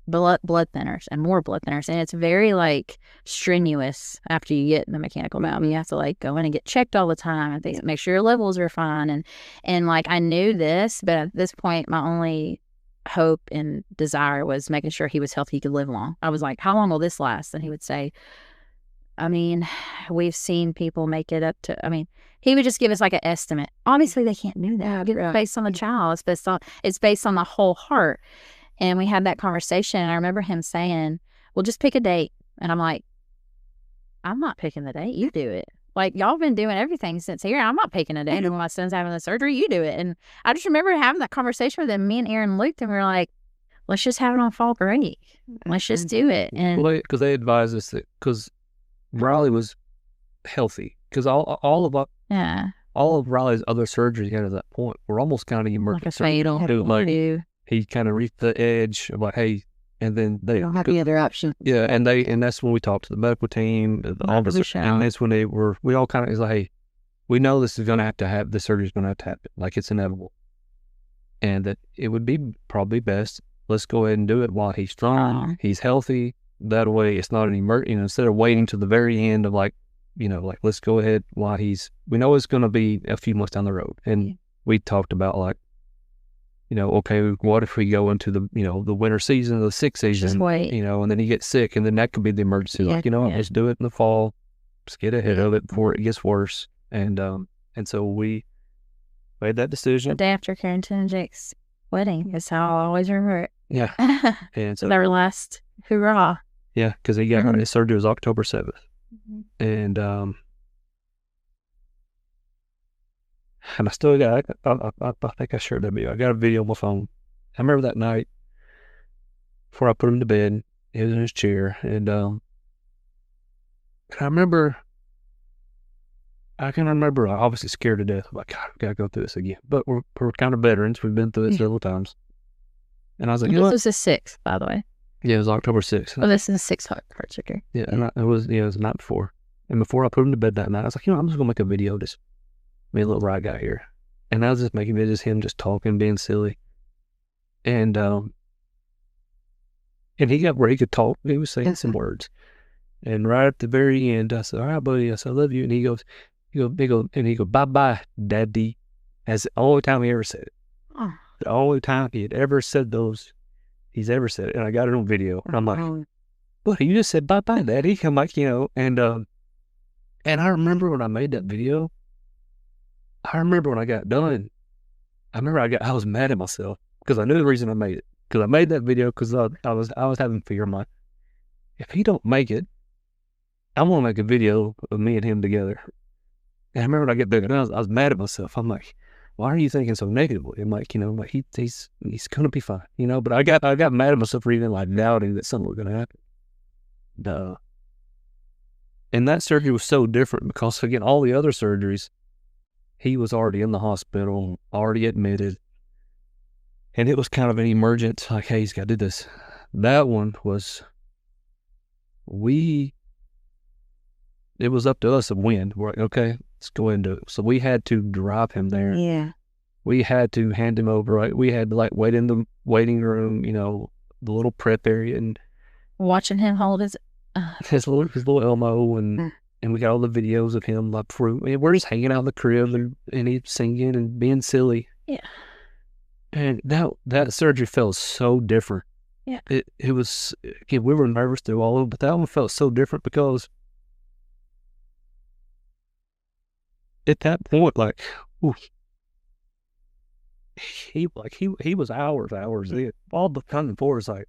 blood thinners and more blood thinners. And it's very, like, strenuous after you get the mechanical valve. You have to, like, go in and get checked all the time and things, make sure your levels are fine. And like, I knew this, but at this point, my only hope and desire was making sure he was healthy, he could live long. I was like, how long will this last? And he would say, I mean, we've seen people make it up to, I mean, he would just give us like an estimate. Obviously, they can't do that. It's based on the child. It's based on the whole heart. And we had that conversation. And I remember him saying, well, just pick a date. And I'm like, I'm not picking the date. You do it. Like, y'all been doing everything since here. I'm not picking a date. And when my son's having the surgery, you do it. And I just remember having that conversation with him. Me and Aaron looked and we were like, let's just have it on fall break. Let's just do it. And because they advised us that, because Riley was healthy, because all of Riley's other surgeries he had at that point were almost kind of emergency. Like a fatal. Like, he kind of reached the edge of like, hey, and then they don't have any other option. Yeah, and that's when we talked to the medical team, all this, and that's when we all kind of, is like, hey, we know this is going to have, the surgery's going to have to happen, like, it's inevitable, and that it would be probably best, let's go ahead and do it while he's strong, he's healthy. That way, it's not an emergency. Instead of waiting to the very end of, like, like, let's go ahead while we know it's going to be a few months down the road, and we talked about, like, okay, what if we go into the, the winter season, the sick season, just wait. And then he gets sick, and then that could be the emergency. Like, let's do it in the fall, let's get ahead of it before it gets worse. And so we made that decision. The day after Carrington and Jake's wedding is how I'll always remember it. Yeah. And so their last hurrah. Yeah, because he got his surgery was October 7th. And I still got, I think I shared that video. I got a video on my phone. I remember that night before I put him to bed, he was in his chair. And I can remember, I obviously scared to death. I'm like, God, we got to go through this again. But we're kind of veterans. We've been through it several times. And I was like, this was the 6th, by the way. Yeah, it was October 6th. Oh, this is the 6th heart surgery. Yeah, and it was the night before. And before I put him to bed that night, I was like, I'm just going to make a video, just me a little ride guy here. And I was just making videos, him just talking, being silly. And he got where he could talk. He was saying some words. And right at the very end, I said, all right, buddy. I said, I love you. And he goes, bye-bye, Daddy. That's the only time he ever said it. Oh. The only time he had ever said those, he's ever said it. And I got it on video. And I'm like, buddy, you just said bye-bye, Daddy. I'm like, and I remember when I made that video, I remember when I got done, I was mad at myself because I knew the reason I made it. Because I made that video because I was having fear. I'm like, if he don't make it, I'm going to make a video of me and him together. And I remember when I get there, I was mad at myself. I'm like, why are you thinking so negatively? I'm like, he's going to be fine, but I got mad at myself for even, like, doubting that something was going to happen. And that surgery was so different because, again, all the other surgeries, he was already in the hospital, already admitted. And it was kind of an emergent, like, hey, he's got to do this. That one was, it was up to us to win. We're like, okay, let's go ahead and do it. So we had to drive him there. Yeah. We had to hand him over. Right? We had to, like, wait in the waiting room, the little prep area, and watching him hold his little Elmo, and we got all the videos of him, like, we're just hanging out in the crib and he's singing and being silly. Yeah. And that surgery felt so different. Yeah. It was, again, we were nervous through all of it, but that one felt so different because at that point, like, ooh, he was hours in. All the time before was like,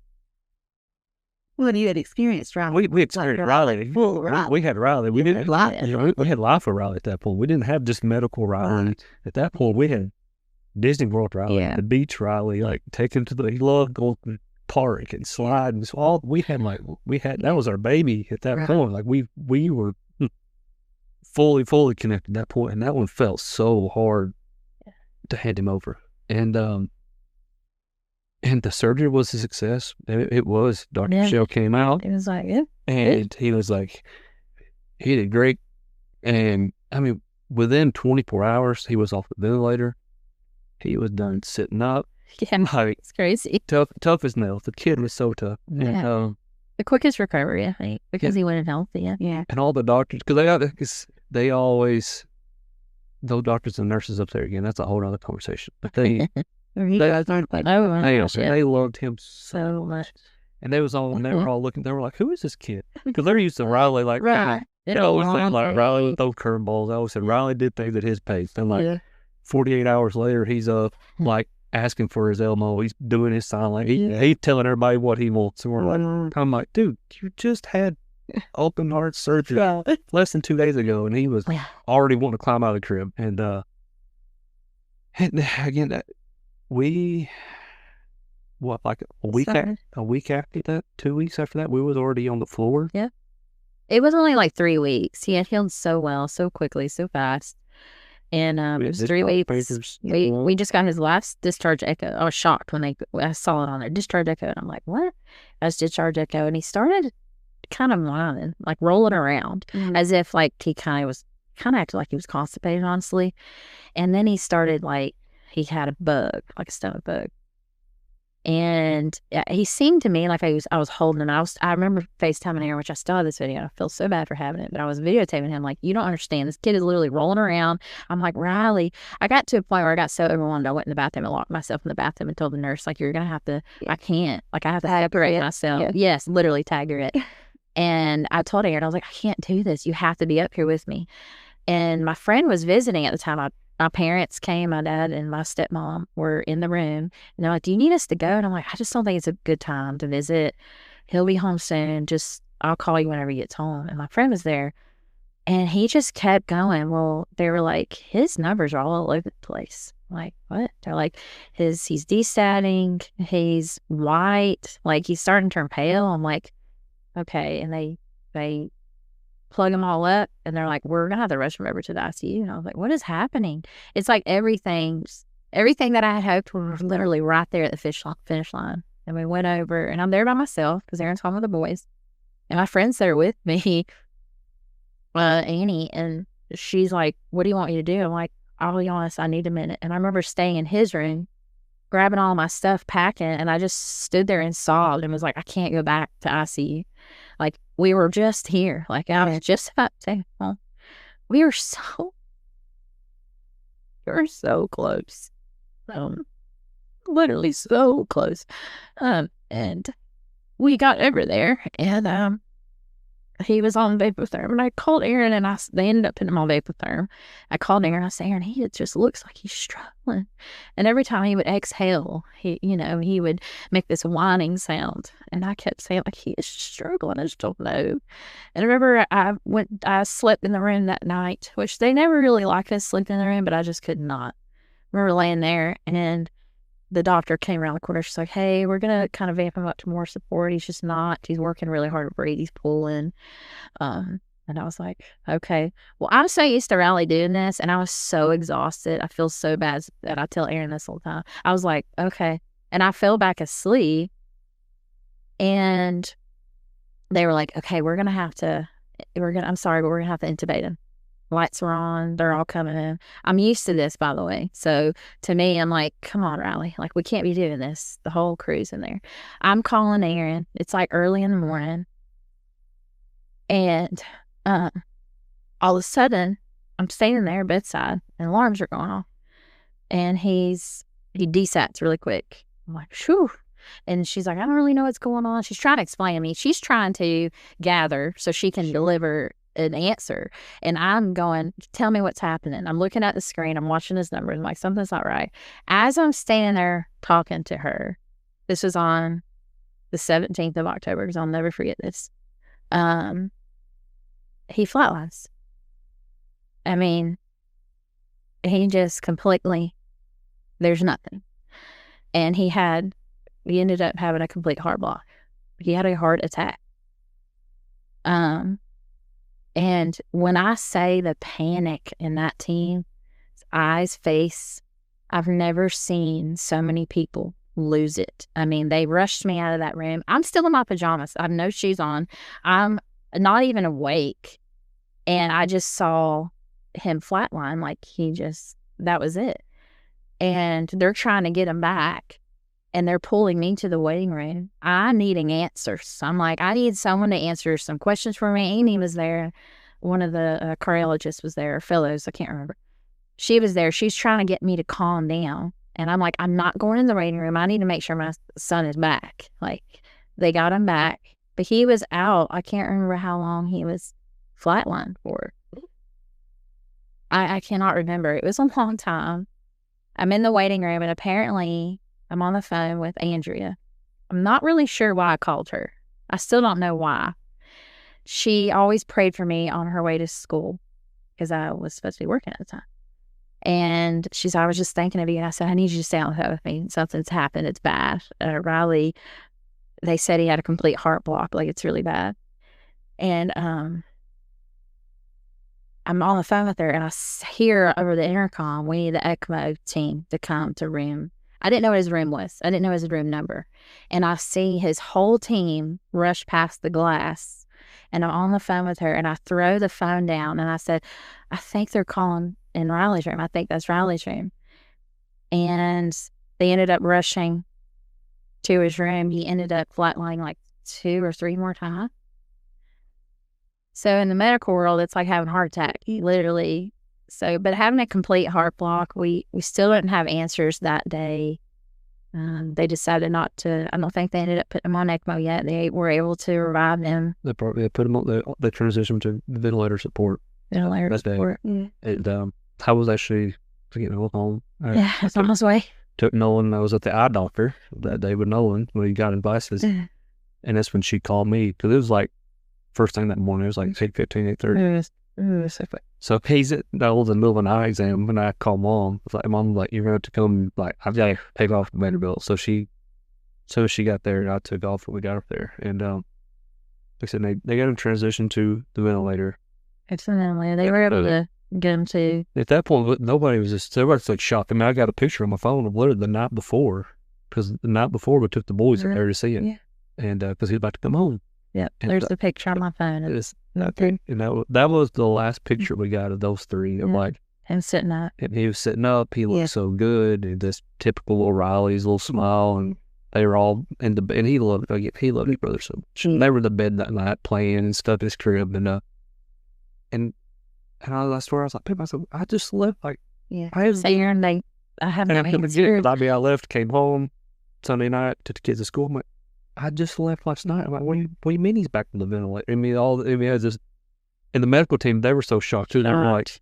well, you had experienced Riley. We experienced Riley. We had Riley. We didn't. We had life for Riley at that point. We didn't have just medical Riley. At that point, we had Disney World Riley, the beach Riley. Like, take him he loved going to the park and slide, and so all we had that was our baby at that point. Like, we were fully connected at that point, and that one felt so hard to hand him over. And the surgery was a success. It was. Dr. Michelle came out. It was like, and he was like, he did great. And I mean, within 24 hours, he was off the ventilator. He was done sitting up. Yeah, Like, it's crazy. tough as nails. The kid was so tough. Yeah. The quickest recovery, I think, because he went healthy. Yeah. And all the doctors, because they always, those doctors and nurses up there again, that's a whole other conversation. But they loved him so much. And they was all, and they were all looking, they were like, who is this kid? Because they're used to Riley, like, Right. you know, like Riley would throw curveballs. I always said Riley did things at his pace. And like 48 hours later, he's like asking for his Elmo. He's doing his sign language. He's telling everybody what he wants. And we're like, I'm like, dude, you just had open heart surgery less than 2 days ago, and he was already wanting to climb out of the crib. And again, like a week after that, 2 weeks after that, we was already on the floor. Yeah. It was only like 3 weeks. He had healed so well, so quickly, so fast. And it was 3 weeks. We just got his last discharge echo. I was shocked when I saw it on there. Discharge echo. And I'm like, what? That's discharge echo. And he started kind of whining, like rolling around as if like he kind of acted like he was constipated, honestly. And then he started like, he had a bug, like a stomach bug. And he seemed to me like I was holding him. I remember FaceTiming Aaron, which I still have this video. I feel so bad for having it, but I was videotaping him like, you don't understand. This kid is literally rolling around. I'm like, Riley. I got to a point where I got so overwhelmed. I went in the bathroom and locked myself in the bathroom and told the nurse, like, you're going to have to, I can't. Like, I have to separate myself. Yeah. Yes, literally tagger it. And I told Aaron, I was like, I can't do this. You have to be up here with me. And my friend was visiting at the time. My parents came, my dad and my stepmom were in the room. And they're like, do you need us to go? And I'm like, I just don't think it's a good time to visit. He'll be home soon. I'll call you whenever he gets home. And my friend was there. And he just kept going. Well, they were like, his numbers are all over the place. I'm like, what? They're like, he's destatting. He's white. Like, he's starting to turn pale. I'm like, okay. And they plug them all up, and they're like, we're gonna have to rush him over to the ICU. And I was like, what is happening? It's like everything that I had hoped was literally right there at the finish line. And we went over, and I'm there by myself because Aaron's home with the boys, and my friend's there with me, Annie, and she's like, what do you want me to do? I'm like, I'll be honest, I need a minute. And I remember staying in his room, grabbing all my stuff, packing, and I just stood there and sobbed and was like, I can't go back to ICU. Like, we were just here. Like, I was just about to say, well, we were so close. Literally so close. And we got over there, and he was on vapotherm, and I called Aaron, and they ended up putting him on vapotherm. I called Aaron, I said, Aaron, he just looks like he's struggling. And every time he would exhale, he would make this whining sound. And I kept saying, like, he is struggling, I just don't know. And I remember I slept in the room that night, which they never really liked us sleeping in the room, but I just could not. I remember laying there, and the doctor came around the corner. She's like, hey, we're going to kind of vamp him up to more support. He's just not. He's working really hard to breathe. He's pulling. And I was like, okay. Well, I'm so used to Riley doing this, and I was so exhausted. I feel so bad that I tell Aaron this all the time. I was like, okay. And I fell back asleep, and they were like, okay, I'm sorry, but we're going to have to intubate him. Lights were on. They're all coming in. I'm used to this, by the way. So to me, I'm like, come on, Riley. Like, we can't be doing this. The whole crew's in there. I'm calling Aaron. It's like early in the morning. And all of a sudden, I'm standing there bedside, and alarms are going off. And he desats really quick. I'm like, shoo. And she's like, I don't really know what's going on. She's trying to explain to me. She's trying to gather so she can deliver an answer. And I'm going, tell me what's happening. I'm looking at the screen. I'm watching his numbers. I'm like, something's not right. As I'm standing there talking to her, this was on the 17th of October, because I'll never forget this. He flatlines. I mean, he just completely, there's nothing. And he ended up having a complete heart block. He had a heart attack. And when I say the panic in that team, eyes, face, I've never seen so many people lose it. I mean, they rushed me out of that room. I'm still in my pajamas. I have no shoes on. I'm not even awake. And I just saw him flatline, like that was it. And they're trying to get him back, and they're pulling me to the waiting room. I needing answers. I'm like, I need someone to answer some questions for me. Amy was there. One of the cardiologists was there, fellows, I can't remember. She was there. She's trying to get me to calm down. And I'm like, I'm not going in the waiting room. I need to make sure my son is back. Like, they got him back. But he was out. I can't remember how long he was flatlined for. I cannot remember. It was a long time. I'm in the waiting room, and apparently I'm on the phone with Andrea. I'm not really sure why I called her. I still don't know why. She always prayed for me on her way to school because I was supposed to be working at the time. And she said, I was just thinking of you. And I said, I need you to stay on the phone with me. Something's happened. It's bad. Riley, they said he had a complete heart block. Like, it's really bad. And I'm on the phone with her, and I hear over the intercom, we need the ECMO team to come to room. I didn't know what his room was. I didn't know his room number. And I see his whole team rush past the glass, and I'm on the phone with her, and I throw the phone down, and I said, I think they're calling in Riley's room. I think that's Riley's room. And they ended up rushing to his room. He ended up flatlining like 2 or 3 more times. So in the medical world, it's like having a heart attack, literally. So, but having a complete heart block, we still didn't have answers that day. They decided not to. I don't think they ended up putting him on ECMO yet. They were able to revive him. They put him on the transition to ventilator support. Ventilator support. I was actually getting home. Yeah, it's on his way. Took Nolan. I was at the eye doctor that day with Nolan when he got his glasses, and that's when she called me because it was like first thing that morning. It was like 8:15, 8:30. So he's at the middle of an eye exam when I called Mom. I was like, Mom, like, you're going to come, like, I've got to take off the Vanderbilt. So she got there, and I took off when we got up there. And like I said, they got him transitioned to the ventilator. It's the ventilator. They were able to get him to. At that point, everybody was like shocked. I mean, I got a picture on my phone of literally the night before, because the night before we took the boys there to see it. Yeah. And because he was about to come home. Yeah, there's the picture on my phone. And that was the last picture we got of those three. Of like him sitting up. And he was sitting up. He looked so good. And this typical little Riley's little smile. And they were all in the bed. And he loved his brother so much. And they were in the bed that night playing and stuff in his crib. And I swear, I was like, Pip, I just left. Like, I have no answer. I left, came home Sunday night, took the kids to school. I'm like, I just left last night. I'm like, what do you mean he's back in the ventilator? I mean, and the medical team, they were so shocked too. They were like,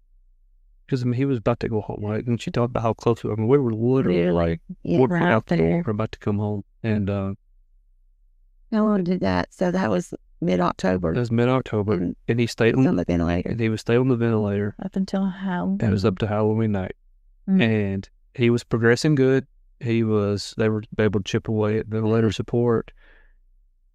because he was about to go home, right? And she talked about how close we were literally like, right out there. We're about to come home. And how long did that? So that was mid-October. It was mid-October, and he stayed on the ventilator. And he would stay on the ventilator up until Halloween. It was up to Halloween night, and he was progressing good. They were able to chip away at ventilator support.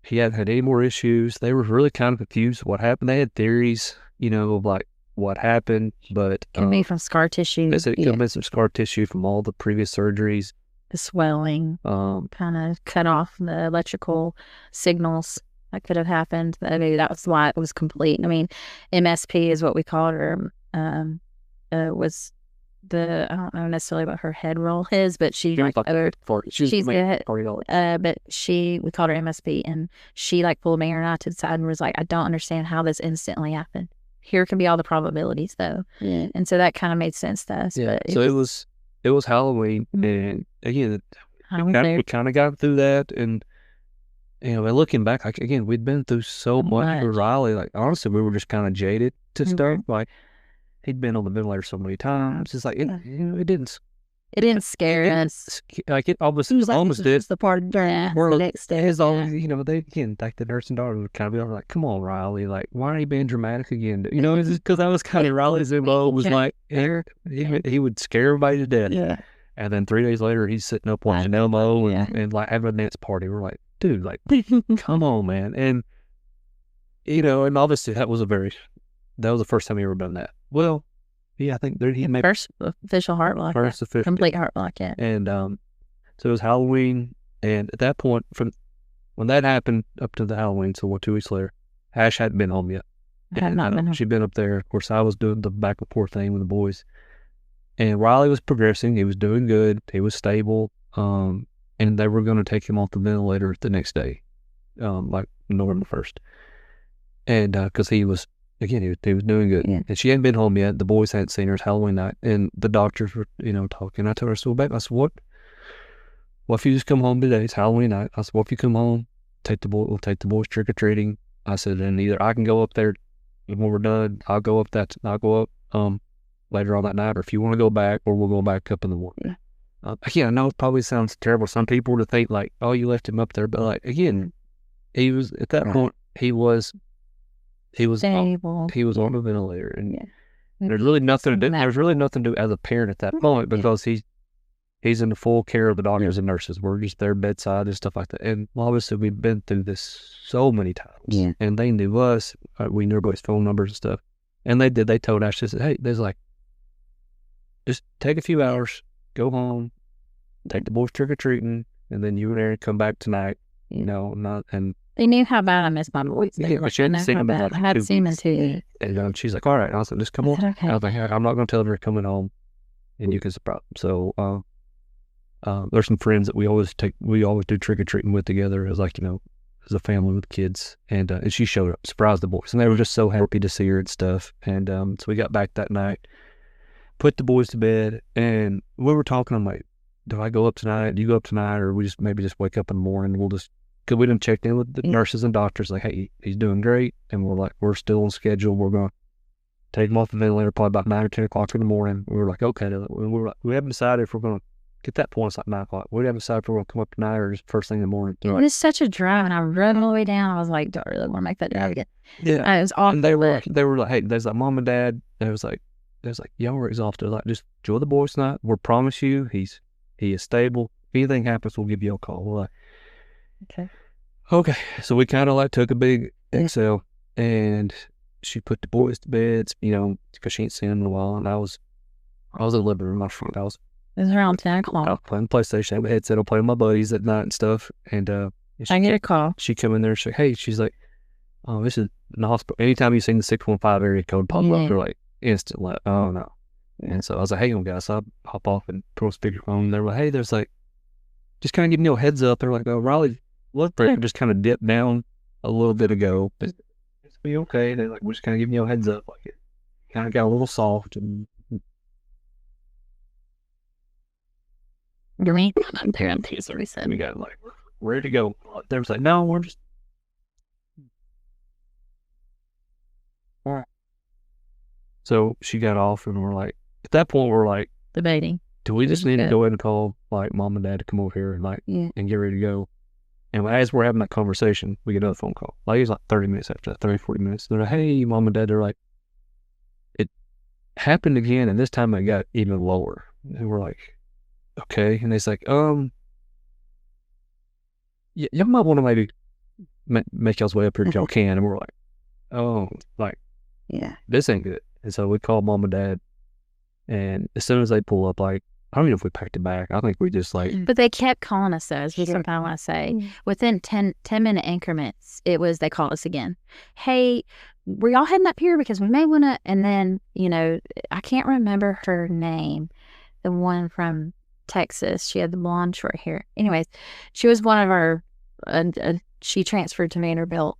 He hadn't had any more issues. They were really kind of confused what happened. They had theories, of like what happened, but it could be from scar tissue. It could have been some scar tissue from all the previous surgeries. The swelling kind of cut off the electrical signals. That could have happened. Maybe that was why it was complete. I mean, MSP is what we called her. Was I don't know necessarily what her head role is, but she's we called her MSP, and she like pulled Mayor and I to the side and was like, I don't understand how this instantly happened. Here can be all the probabilities though. Yeah. And so that kind of made sense to us. Yeah. So it was Halloween, and again, we kind of got through that, and looking back, like again, we'd been through so much with Riley. Like honestly, we were just kind of jaded to start. Like he'd been on the ventilator so many times. It's like it didn't scare us. Like it almost did. The part of the next day. It's always, they again, like the nurse and daughter would kind of be like, "Come on, Riley, like why are you being dramatic again?" It's just because I was kind of Riley's MO was like, he would scare everybody to death. Yeah. And then 3 days later, he's sitting up watching Elmo and like having a dance party. We're like, dude, like, come on, man. And and obviously that was the first time he ever done that. Well, yeah, I think he made first official heart block. First official complete heart block, yeah. And so it was Halloween, and at that point, from when that happened up to the Halloween, so 2 weeks later, Ash hadn't been home yet. She'd been up there. Of course, I was doing the back and forth thing with the boys. And Riley was progressing. He was doing good. He was stable. And they were going to take him off the ventilator the next day, like November 1st. And because he was doing good. Yeah. And she hadn't been home yet. The boys hadn't seen her. It's Halloween night. And the doctors were, talking. I told her, so back. I said, what if you just come home today? It's Halloween night. I said, what if you come home, we'll take the boys trick-or-treating. I said, and either I can go up there when we're done, I'll go up later on that night, or if you want to go back, or we'll go back up in the morning. Again, I know it probably sounds terrible to some people to think like, oh, you left him up there, but like, again, he was at that point, he was stable. He was on the ventilator, and there's really nothing to do. There's really nothing to do as a parent at that point, because he's in the full care of the doctors and nurses. We're just there bedside and stuff like that. And obviously, we've been through this so many times, and they knew us. We knew everybody's phone numbers and stuff, and they did. They told Ashley, said, hey, there's like, just take a few hours, go home, take the boys trick-or-treating, and then you and Aaron come back tonight, and they knew how bad I missed my boys. Yeah, she hadn't seen them in I had seen them too. And she's like, all right. I was like, just come on. Okay. I was like, I'm not going to tell them you're coming home, and you can surprise them. So there's some friends that we always do trick-or-treating with together as like, as a family with kids. And she showed up, surprised the boys, and they were just so happy to see her and stuff. And so we got back that night, put the boys to bed, and we were talking. I'm like, do I go up tonight? Do you go up tonight? Or we just wake up in the morning? Because we didn't check in with the nurses and doctors, like, hey, he's doing great. And we're like, we're still on schedule. We're going to take him off the ventilator probably about 9 or 10 o'clock in the morning. We were like, okay. We haven't decided if we're going to get that point. It's like 9 o'clock. We haven't decided if we're going to come up tonight or just first thing in the morning. It was such a drive, and I rode all the way down. I was like, do I really want to make that drive again? Yeah. It was awful. And they were like, hey, there's like mom and dad. They was like, y'all were exhausted. Like, just enjoy the boys tonight. We promise you, he is stable. If anything happens, we'll give you a call. We're like, okay. So we kind of like took a big exhale, and she put the boys to bed, because she ain't seen them in a while. And I was in the living room. It was around 10 o'clock. I was playing PlayStation. I had a headset. I'm playing with my buddies at night and stuff. And I get a call. She come in there. She's like, oh, this is in the hospital. Anytime you seen the 615 area code pop up, they're like, instant, like, oh no. And so I was like, hey, guys. So I hop off and put on speakerphone. And they're like, hey, there's like, just kind of giving you a heads up. They're like, oh, Riley, blood pressure just kind of dipped down a little bit ago. It's be okay. They're like, we're just kind of giving you a heads up. Like, it kind of got a little soft. And You're me? I'm there. I'm too sorry. we got like, we're ready to go. They was like, no, we're just. All right. So she got off, and we're like, at that point, we're like, debating. Do we just need to go ahead and call like mom and dad to come over here and like and get ready to go? And as we're having that conversation, we get another phone call. Like, it was like 30 minutes after that, 30, 40 minutes. They're like, hey, mom and dad. They're like, it happened again, and this time it got even lower. And we're like, okay. And it's like, y'all might want to maybe make y'all's way up here if y'all can. And we're like, oh, like, this ain't good. And so we called mom and dad, and as soon as they pull up, like, I don't even know if we packed it back. I think we just like. But they kept calling us, though, is what I want to say. Within 10-minute increments, they called us again. Hey, were y'all heading up here? Because we may want to. And then, I can't remember her name, the one from Texas. She had the blonde short hair. Anyways, she was one of our, she transferred to Vanderbilt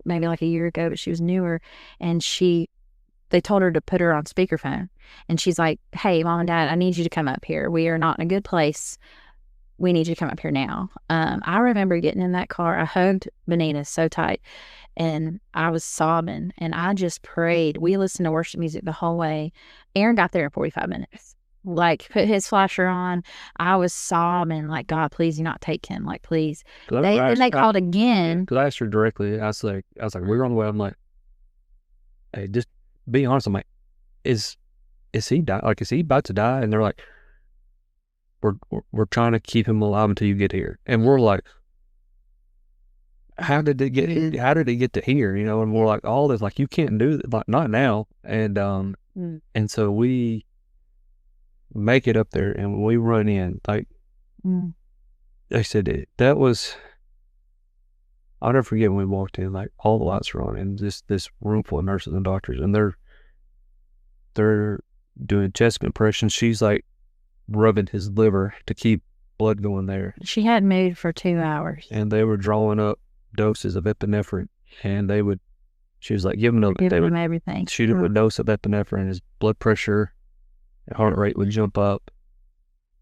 maybe like a year ago, but she was newer. And they told her to put her on speakerphone. And she's like, hey, mom and dad, I need you to come up here. We are not in a good place. We need you to come up here now. I remember getting in that car. I hugged Benita so tight, and I was sobbing, and I just prayed. We listened to worship music the whole way. Aaron got there in 45 minutes. Like, put his flasher on. I was sobbing, like, God, please do not take him. Like, please. They called again. Because I asked her directly. I was like, we're on the way. I'm like, hey, just be honest. I'm like, is he die? Like, is he about to die? And they're like, we're trying to keep him alive until you get here. And we're like, how did he get to here? And we're like, all this, like, you can't do that, like, not now. And and so we make it up there, and we run in. Like, I said, that was I'll never forget when we walked in, like all the lights were on, and this room full of nurses and doctors, and they're doing chest compressions. She's like rubbing his liver to keep blood going there. She hadn't moved for 2 hours. And they were drawing up doses of epinephrine, and she was like, give him everything. Shoot him a dose of epinephrine. His blood pressure and heart rate would jump up,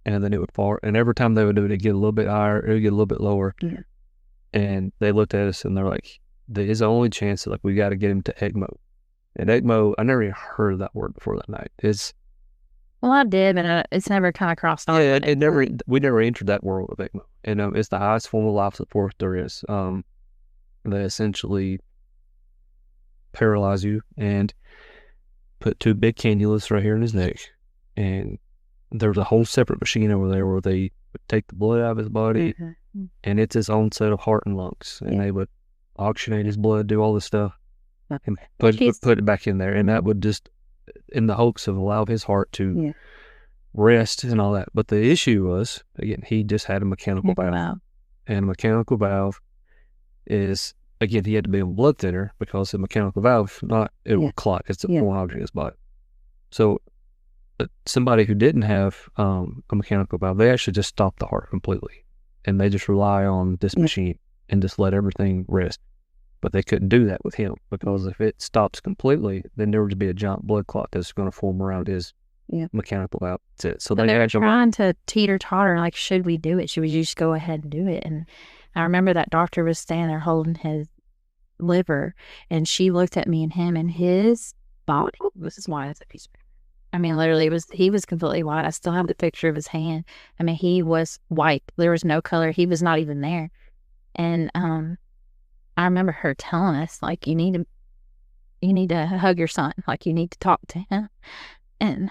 and then it would fall. And every time they would do it, it'd get a little bit higher, it would get a little bit lower. Yeah. And they looked at us and they're like, there is the only chance that, like, we got to get him to ECMO. And ECMO, I never even heard of that word before that night. Well, I did, but it's never kind of crossed over. Yeah, we never entered that world of ECMO. And it's the highest form of life support there is. They essentially paralyze you and put 2 big cannulas right here in his neck. And there's a whole separate machine over there where they would take the blood out of his body, and it's his own set of heart and lungs. And they would oxygenate his blood, do all this stuff, and put it back in there. And that would just, in the hopes of allow his heart to rest and all that. But the issue was, again, he just had a mechanical valve. And a mechanical valve is, again, he had to be on blood thinner because the mechanical valve, it will clot. It's a foreign object in his body. So somebody who didn't have a mechanical valve, they actually just stop the heart completely. And they just rely on this machine and just let everything rest. But they couldn't do that with him, because if it stops completely, then there would be a giant blood clot that's going to form around his mechanical valve. That's it. So they were trying to teeter-totter, like, should we do it? Should we just go ahead and do it? And I remember that doctor was standing there holding his liver, and she looked at me and him, and his body was as white as a piece of paper. I mean, literally, he was completely white. I still have the picture of his hand. I mean, he was white. There was no color. He was not even there. And I remember her telling us, like, you need to hug your son. Like, you need to talk to him. And,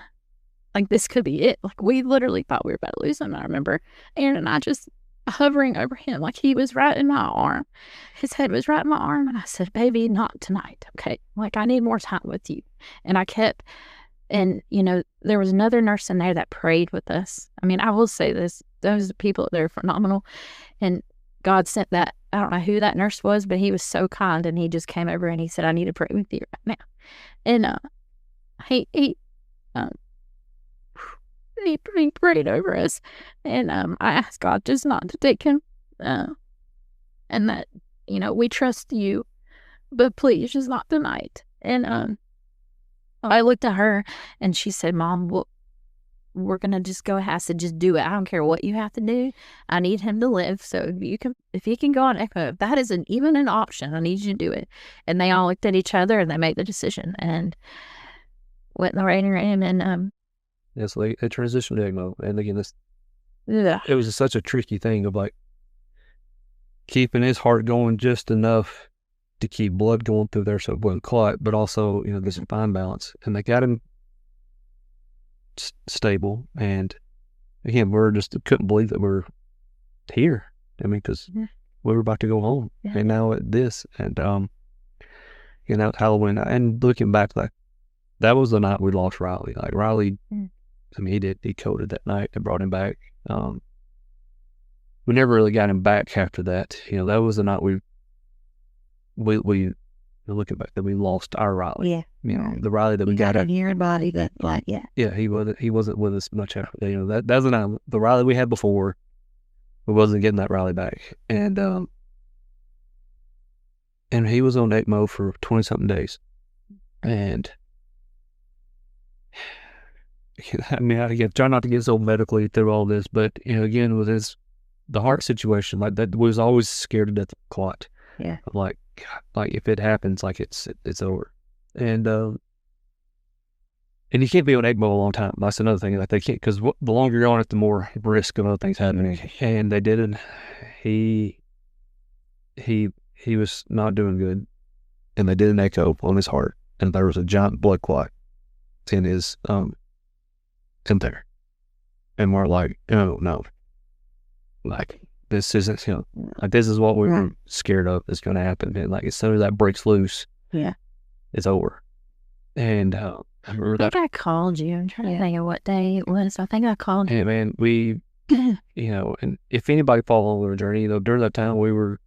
like, this could be it. Like, we literally thought we were about to lose him. I remember Aaron and I just hovering over him, like he was right in my arm. His head was right in my arm. And I said, baby, not tonight, okay? Like, I need more time with you. And I kept... And, there was another nurse in there that prayed with us. I mean, I will say this. Those people, they're phenomenal. And God sent that. I don't know who that nurse was, but he was so kind. And he just came over and he said, I need to pray with you right now. And he prayed over us. And I asked God just not to take him. And that, we trust you. But please, just not tonight. And I looked at her and she said, Mom, we're going to just go ahead. I said, just do it. I don't care what you have to do. I need him to live. So if he can go on ECMO, if that isn't even an option, I need you to do it. And they all looked at each other and they made the decision and went in the waiting room. And so they transitioned to ECMO. And again, it was such a tricky thing of, like, keeping his heart going just enough to keep blood going through there so it wouldn't clot, but also, there's a fine balance. And they got him stable. And again, couldn't believe that we're here. I mean, because we were about to go home. And now at this. And, it's Halloween. And looking back, like, that was the night we lost Riley. Like, Riley, I mean, he coded that night and brought him back. We never really got him back after that. That was the night we looking back, that we lost our Riley. Yeah. The Riley that we got in your body, that, like, Yeah, he wasn't with us much after that. That was the night. The Riley we had before, we wasn't getting that Riley back. And he was on ECMO for 20-something days. And I mean, I try not to get so medically through all this, but, again, with the heart situation, like, that, was always scared to death of clot. Yeah. Like if it happens, like, it's over. And you can't be on ECMO a long time. That's another thing. Like, they can't, because the longer you're on it, the more risk of other things happening. And they didn't. He was not doing good. And they did an echo on his heart, and there was a giant blood clot in his in there. And we're like, oh no, like, this isn't, like, this is what we were scared of is going to happen. And, like, as soon as that breaks loose, it's over. And I remember that. I think I called you. I'm trying to think of what day it was. I think I called you. And, man, we, and if anybody followed our journey, during that time we were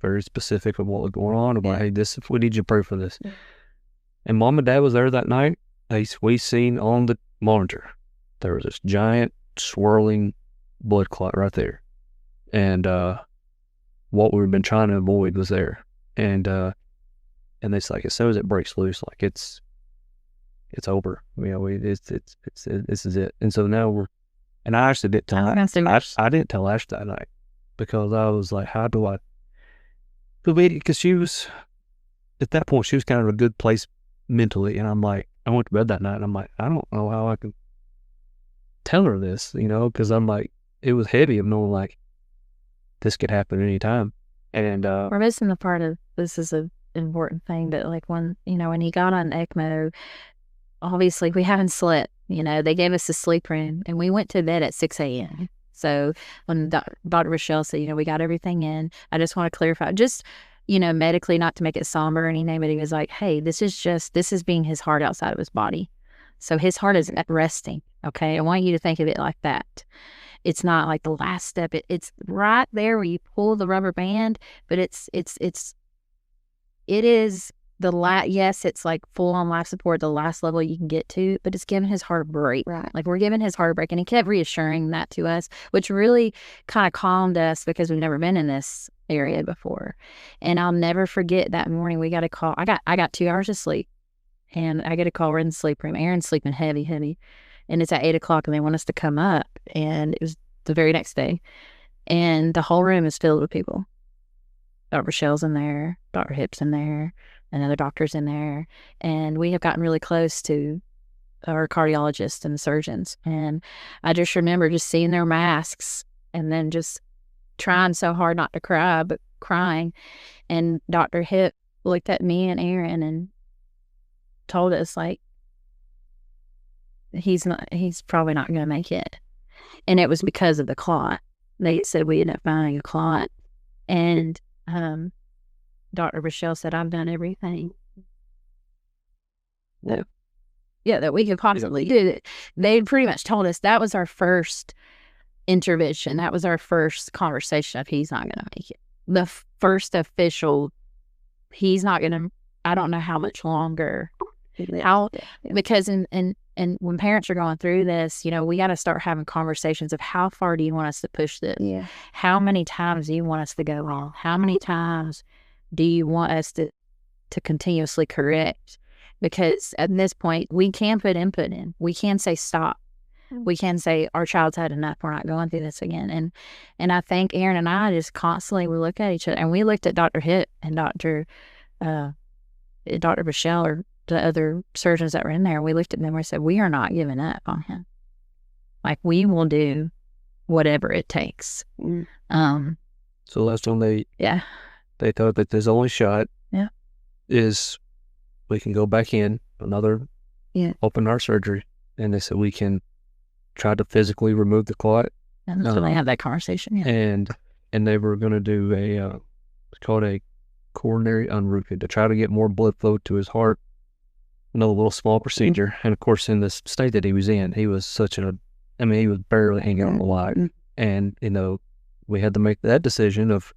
very specific of what was going on. About, hey, we need your proof for this. Yeah. And Mom and Dad was there that night. We seen on the monitor, there was this giant swirling blood clot right there. And what we've been trying to avoid was there. And it's like, as soon as it breaks loose, like it's over. This is it. And so now and I actually didn't tell I didn't tell Ash that night, because I was like, how do I? Because she was, at that point, she was kind of in a good place mentally. And I'm like, I went to bed that night and I'm like, I don't know how I can tell her this, because I'm like, it was heavy of knowing like this could happen any time. And we're missing the part of, this is an important thing, but like when he got on ECMO, obviously we haven't slept. They gave us a sleep room and we went to bed at 6 a.m. So when Dr. Rochelle said, we got everything in, I just want to clarify, just, medically, not to make it somber or anything, but he was like, hey, this is being his heart outside of his body. So his heart is at resting. Okay. I want you to think of it like that. It's not like the last step. It's right there where you pull the rubber band, but it is yes, it's like full on life support, the last level you can get to, but it's giving his heart a break. Right. Like we're giving his heart a break. And he kept reassuring that to us, which really kind of calmed us because we've never been in this area before. And I'll never forget that morning we got a call. I got 2 hours of sleep and I get a call. We're in the sleep room. Aaron's sleeping heavy. And it's at 8 o'clock and they want us to come up. And it was the very next day. And the whole room is filled with people. Dr. Rochelle's in there, Dr. Hip's in there, another doctor's in there. And we have gotten really close to our cardiologists and the surgeons. And I just remember just seeing their masks and then just trying so hard not to cry, but crying. And Dr. Hip looked at me and Aaron and told us, like, he's probably not going to make it. And it was because of the clot. They said we ended up finding a clot. And Dr. Rochelle said, I've done everything that we could possibly do. They pretty much told us that was our first intervention. That was our first conversation of he's not going to make it. The first official, he's not going to, I don't know how much longer. Because and when parents are going through this, we got to start having conversations of how far do you want us to push this? Yeah. How many times do you want us to go on? How many times do you want us to continuously correct? Because at this point, we can put input in. We can say stop. We can say our child's had enough. We're not going through this again. And I think Aaron and I just constantly we look at each other, and we looked at Dr. Hip and Dr. Rochelle or the other surgeons that were in there. We looked at them and we said, we are not giving up on him. Like, we will do whatever it takes. So that's when they thought that his only shot is we can go back in another open heart surgery. And they said we can try to physically remove the clot. And that's when they had that conversation. Yeah. And they were going to do it's called a coronary unroofing to try to get more blood flow to his heart. Another little small procedure. And of course, in the state that he was in, he was he was barely hanging on the line. And, we had to make that decision of,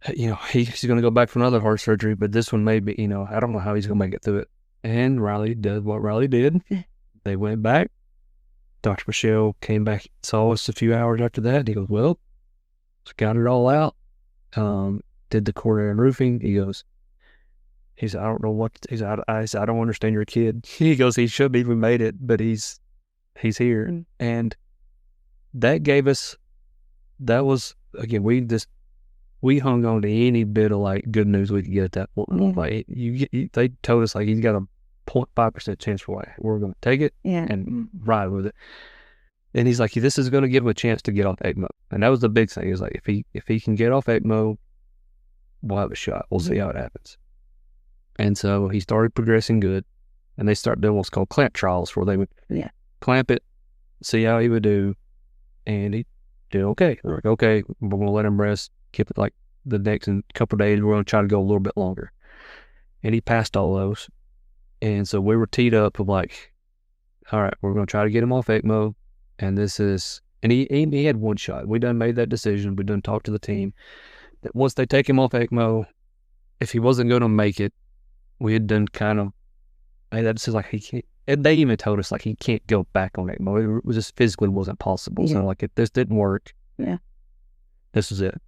he's going to go back for another heart surgery, but this one may be, I don't know how he's going to make it through it. And Riley did what Riley did. They went back. Dr. Michelle came back, saw us a few hours after that. And he goes, well, got it all out. Did the coronary unroofing. He said, I don't know what, I said, I don't understand your kid. He goes, he should have even made it, but he's here. And that gave us, that was, again, we hung on to any bit of like good news we could get at that point. Like they told us like he's got a 0.5% chance for why we're going to take it and ride with it. And he's like, this is going to give him a chance to get off ECMO. And that was the big thing. Is like, if he can get off ECMO, we'll have a shot. We'll see how it happens. And so he started progressing good. And they started doing what's called clamp trials, where they would clamp it, see how he would do. And he did okay. They're like, okay, we're going to let him rest. Keep it like the next couple of days. We're going to try to go a little bit longer. And he passed all those. And so we were teed up of like, all right, we're going to try to get him off ECMO. And this is, and he had one shot. We done made that decision. We done talked to the team. once they take him off ECMO, if he wasn't going to make it, we had done kind of, that's just like he can't, and they even told us like he can't go back on ECMO. It was just physically wasn't possible. So like if this didn't work, this was it.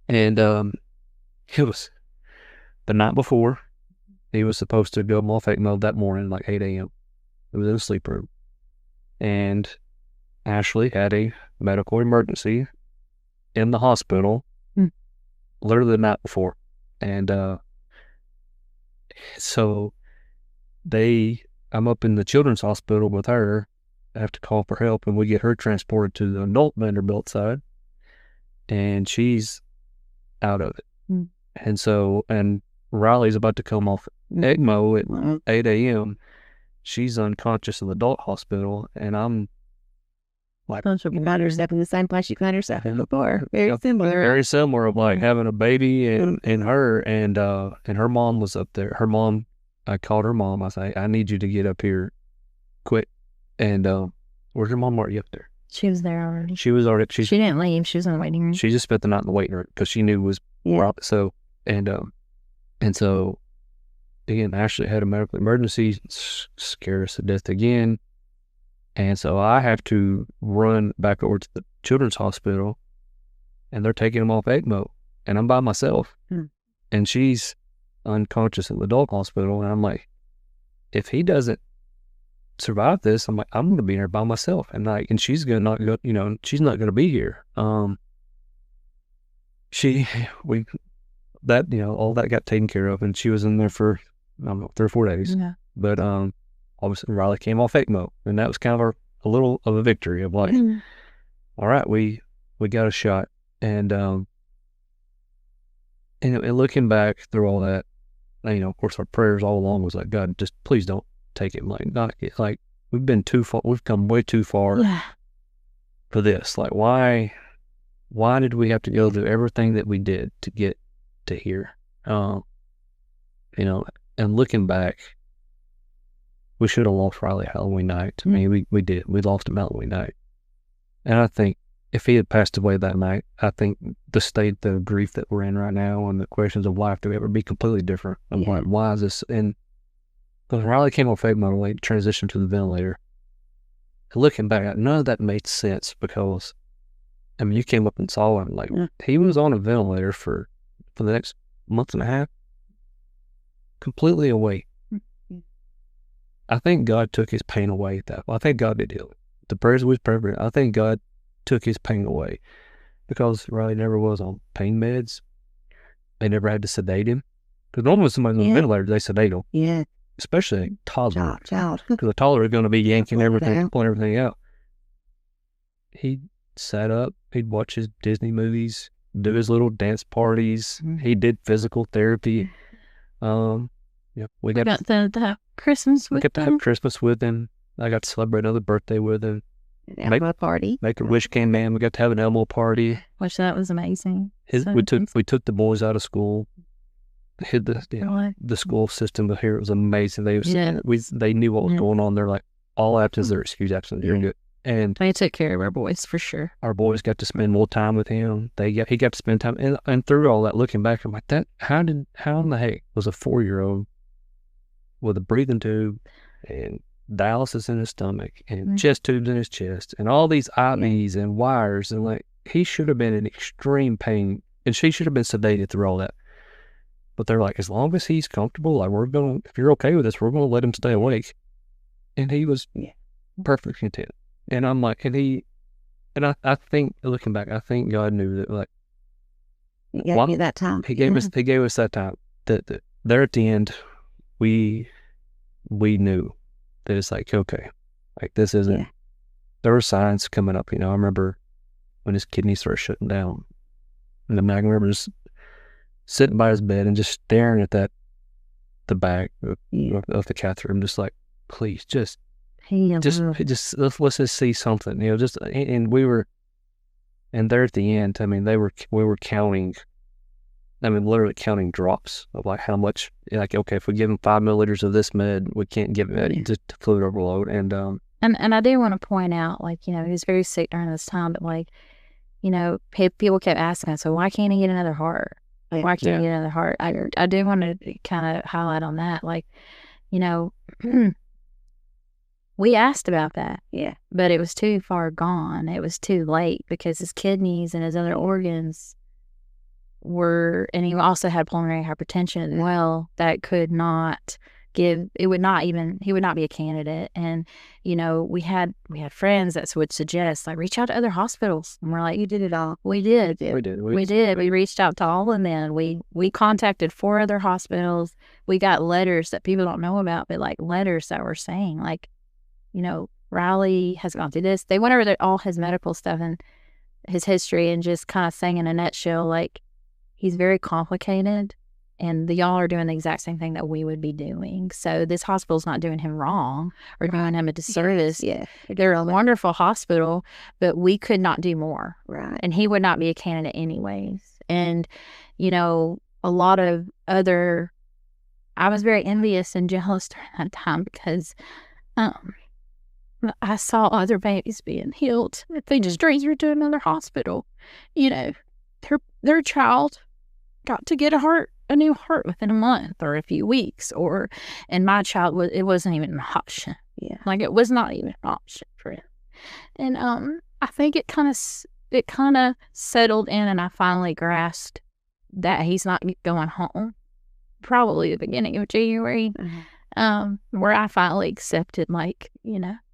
And it was the night before he was supposed to go off ECMO that morning, like 8 a.m. It was in the sleep room. And Ashley had a medical emergency in the hospital literally the night before. And so I'm up in the children's hospital with her. I have to call for help, and we get her transported to the adult Vanderbilt side, and she's out of it. And so, and Riley's about to come off ECMO at 8 a.m. She's unconscious in the adult hospital, and I'm like, you found herself in the same place you found herself in before. Very similar. Very similar of like having a baby and her, and her mom was up there. Her mom, I called her mom. I say, I need you to get up here quick. And where's your mom already up there? She was there already. She was already. She didn't leave. She was in the waiting room. She just spent the night in the waiting room because she knew it was so. And so again, Ashley had a medical emergency, scared us to death again. And so I have to run back over to the children's hospital, and they're taking him off ECMO, and I'm by myself, and she's unconscious in the adult hospital, and I'm like, if he doesn't survive this, I'm like, I'm going to be here by myself, and she's gonna not go, she's not going to be here. All that got taken care of, and she was in there for, I don't know, 3 or 4 days. Yeah. But obviously Riley came off ECMO, and that was kind of a little of a victory of like, all right, we got a shot. And looking back through all that, of course our prayers all along was like, God, just please don't take it. Like we've been too far, we've come way too far for this. Like why did we have to go through everything that we did to get to here? And looking back, we should have lost Riley Halloween night. I mean, we did. We lost him Halloween night. And I think if he had passed away that night, I think the state of grief that we're in right now and the questions of life would ever be completely different. I'm like, why is this? And when Riley came off ECMO, transitioned to the ventilator, and looking back, none of that made sense because, I mean, you came up and saw him. Like, he was on a ventilator for the next month and a half, completely away. I think God took his pain away at that. I think God did heal it. The prayers was perfect. I think God took his pain away because Riley never was on pain meds. They never had to sedate him. Because normally when somebody's on a ventilator, they sedate them. Yeah. Especially a toddler. Child. Because the toddler is going to be yanking everything, pulling everything out. He sat up. He'd watch his Disney movies, do his little dance parties. He did physical therapy. We got to have Christmas with him. We got to have Christmas with him. I got to celebrate another birthday with him. An Elmo party. Make a wish came man. We got to have an Elmo party. Which that was amazing. We took the boys out of school. Hid the school system here. It was amazing. They knew what was going on. They're like, all absence, they're excused absence. You're good. And they took care of our boys for sure. Our boys got to spend more time with him. He got to spend time, and through all that, looking back, I'm like, how in the heck was a 4-year-old with a breathing tube and dialysis in his stomach and chest tubes in his chest and all these IVs and wires, and like, he should have been in extreme pain, and she should have been sedated through all that. But they're like, as long as he's comfortable, like, if you're okay with this, we're going to let him stay awake. And he was perfectly content. And I'm like, I think, looking back, I think God knew that, like, he gave you that time. He gave us that time. That there at the end, we knew that it's like, okay, like, this isn't, there were signs coming up, I remember when his kidneys started shutting down, and I remember just sitting by his bed and just staring at the back of the catheter. I'm just like, please, let's just see something, and there at the end, I mean, we were counting, I mean, literally counting drops of like how much, like, okay, if we give him 5 milliliters of this med, we can't give him just fluid overload. And I do want to point out, like, he was very sick during this time, but like, people kept asking, so why can't he get another heart? Why can't he get another heart? I do want to kind of highlight on that. Like, we asked about that. Yeah. But it was too far gone. It was too late because his kidneys and his other organs and he also had pulmonary hypertension as well, that could not he would not be a candidate. And, we had friends that would suggest, like, reach out to other hospitals. And we're like, You did it all. we did. We did. We reached out to all of them. We contacted 4 other hospitals. We got letters that people don't know about, but like letters that were saying, like, Riley has gone through this. They went over all his medical stuff and his history and just kind of saying in a nutshell, like, he's very complicated and y'all are doing the exact same thing that we would be doing. So this hospital's not doing him wrong or doing him a disservice. Yeah. They're a wonderful hospital, but we could not do more. Right. And he would not be a candidate anyways. And, a lot of I was very envious and jealous during that time because I saw other babies being healed. If they just transferred to another hospital, their child got to get a new heart within a month or a few weeks, and my child it wasn't even an option. Yeah. Like, it was not even an option for him. And I think it kind of settled in, and I finally grasped that he's not going home. Probably the beginning of January, where I finally accepted, like,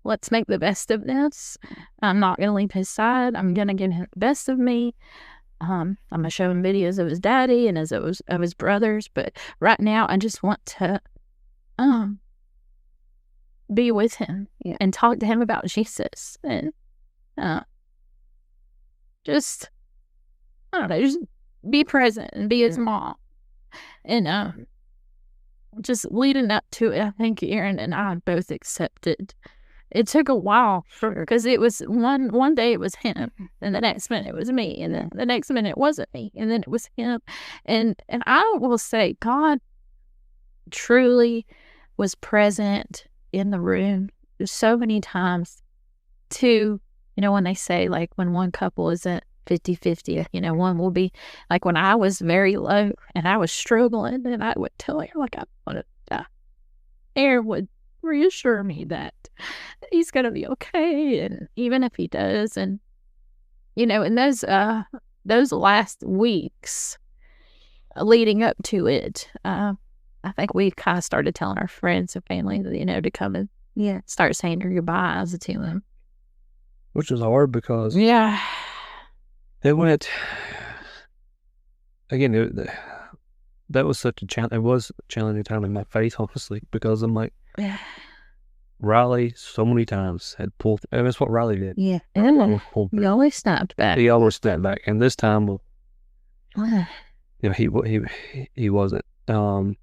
let's make the best of this. I'm not going to leave his side. I'm going to give him the best of me. I'm going to show him videos of his daddy and of his brothers. But right now, I just want to be with him and talk to him about Jesus. And just, I don't know, just be present and be his mom. And just leading up to it, I think Aaron and I both accepted. It took a while because it was one day it was him, and the next minute it was me, and then the next minute it wasn't me, and then it was him. And I will say God truly was present in the room so many times too. When they say, like, when one couple isn't 50-50, one will be, like, when I was very low and I was struggling and I would tell her, like, I want to die, Aaron would reassure me that he's going to be okay. And even if he does, and, in those last weeks leading up to it, I think we kind of started telling our friends and family, to come and start saying their goodbyes to him. Which was hard because it went, again, that was such a challenge. It was a challenging time in my faith, honestly, because I'm like, Riley so many times had pulled, and that's what Riley did. Yeah. And he always snapped back. He always snapped back. And this time, he wasn't. And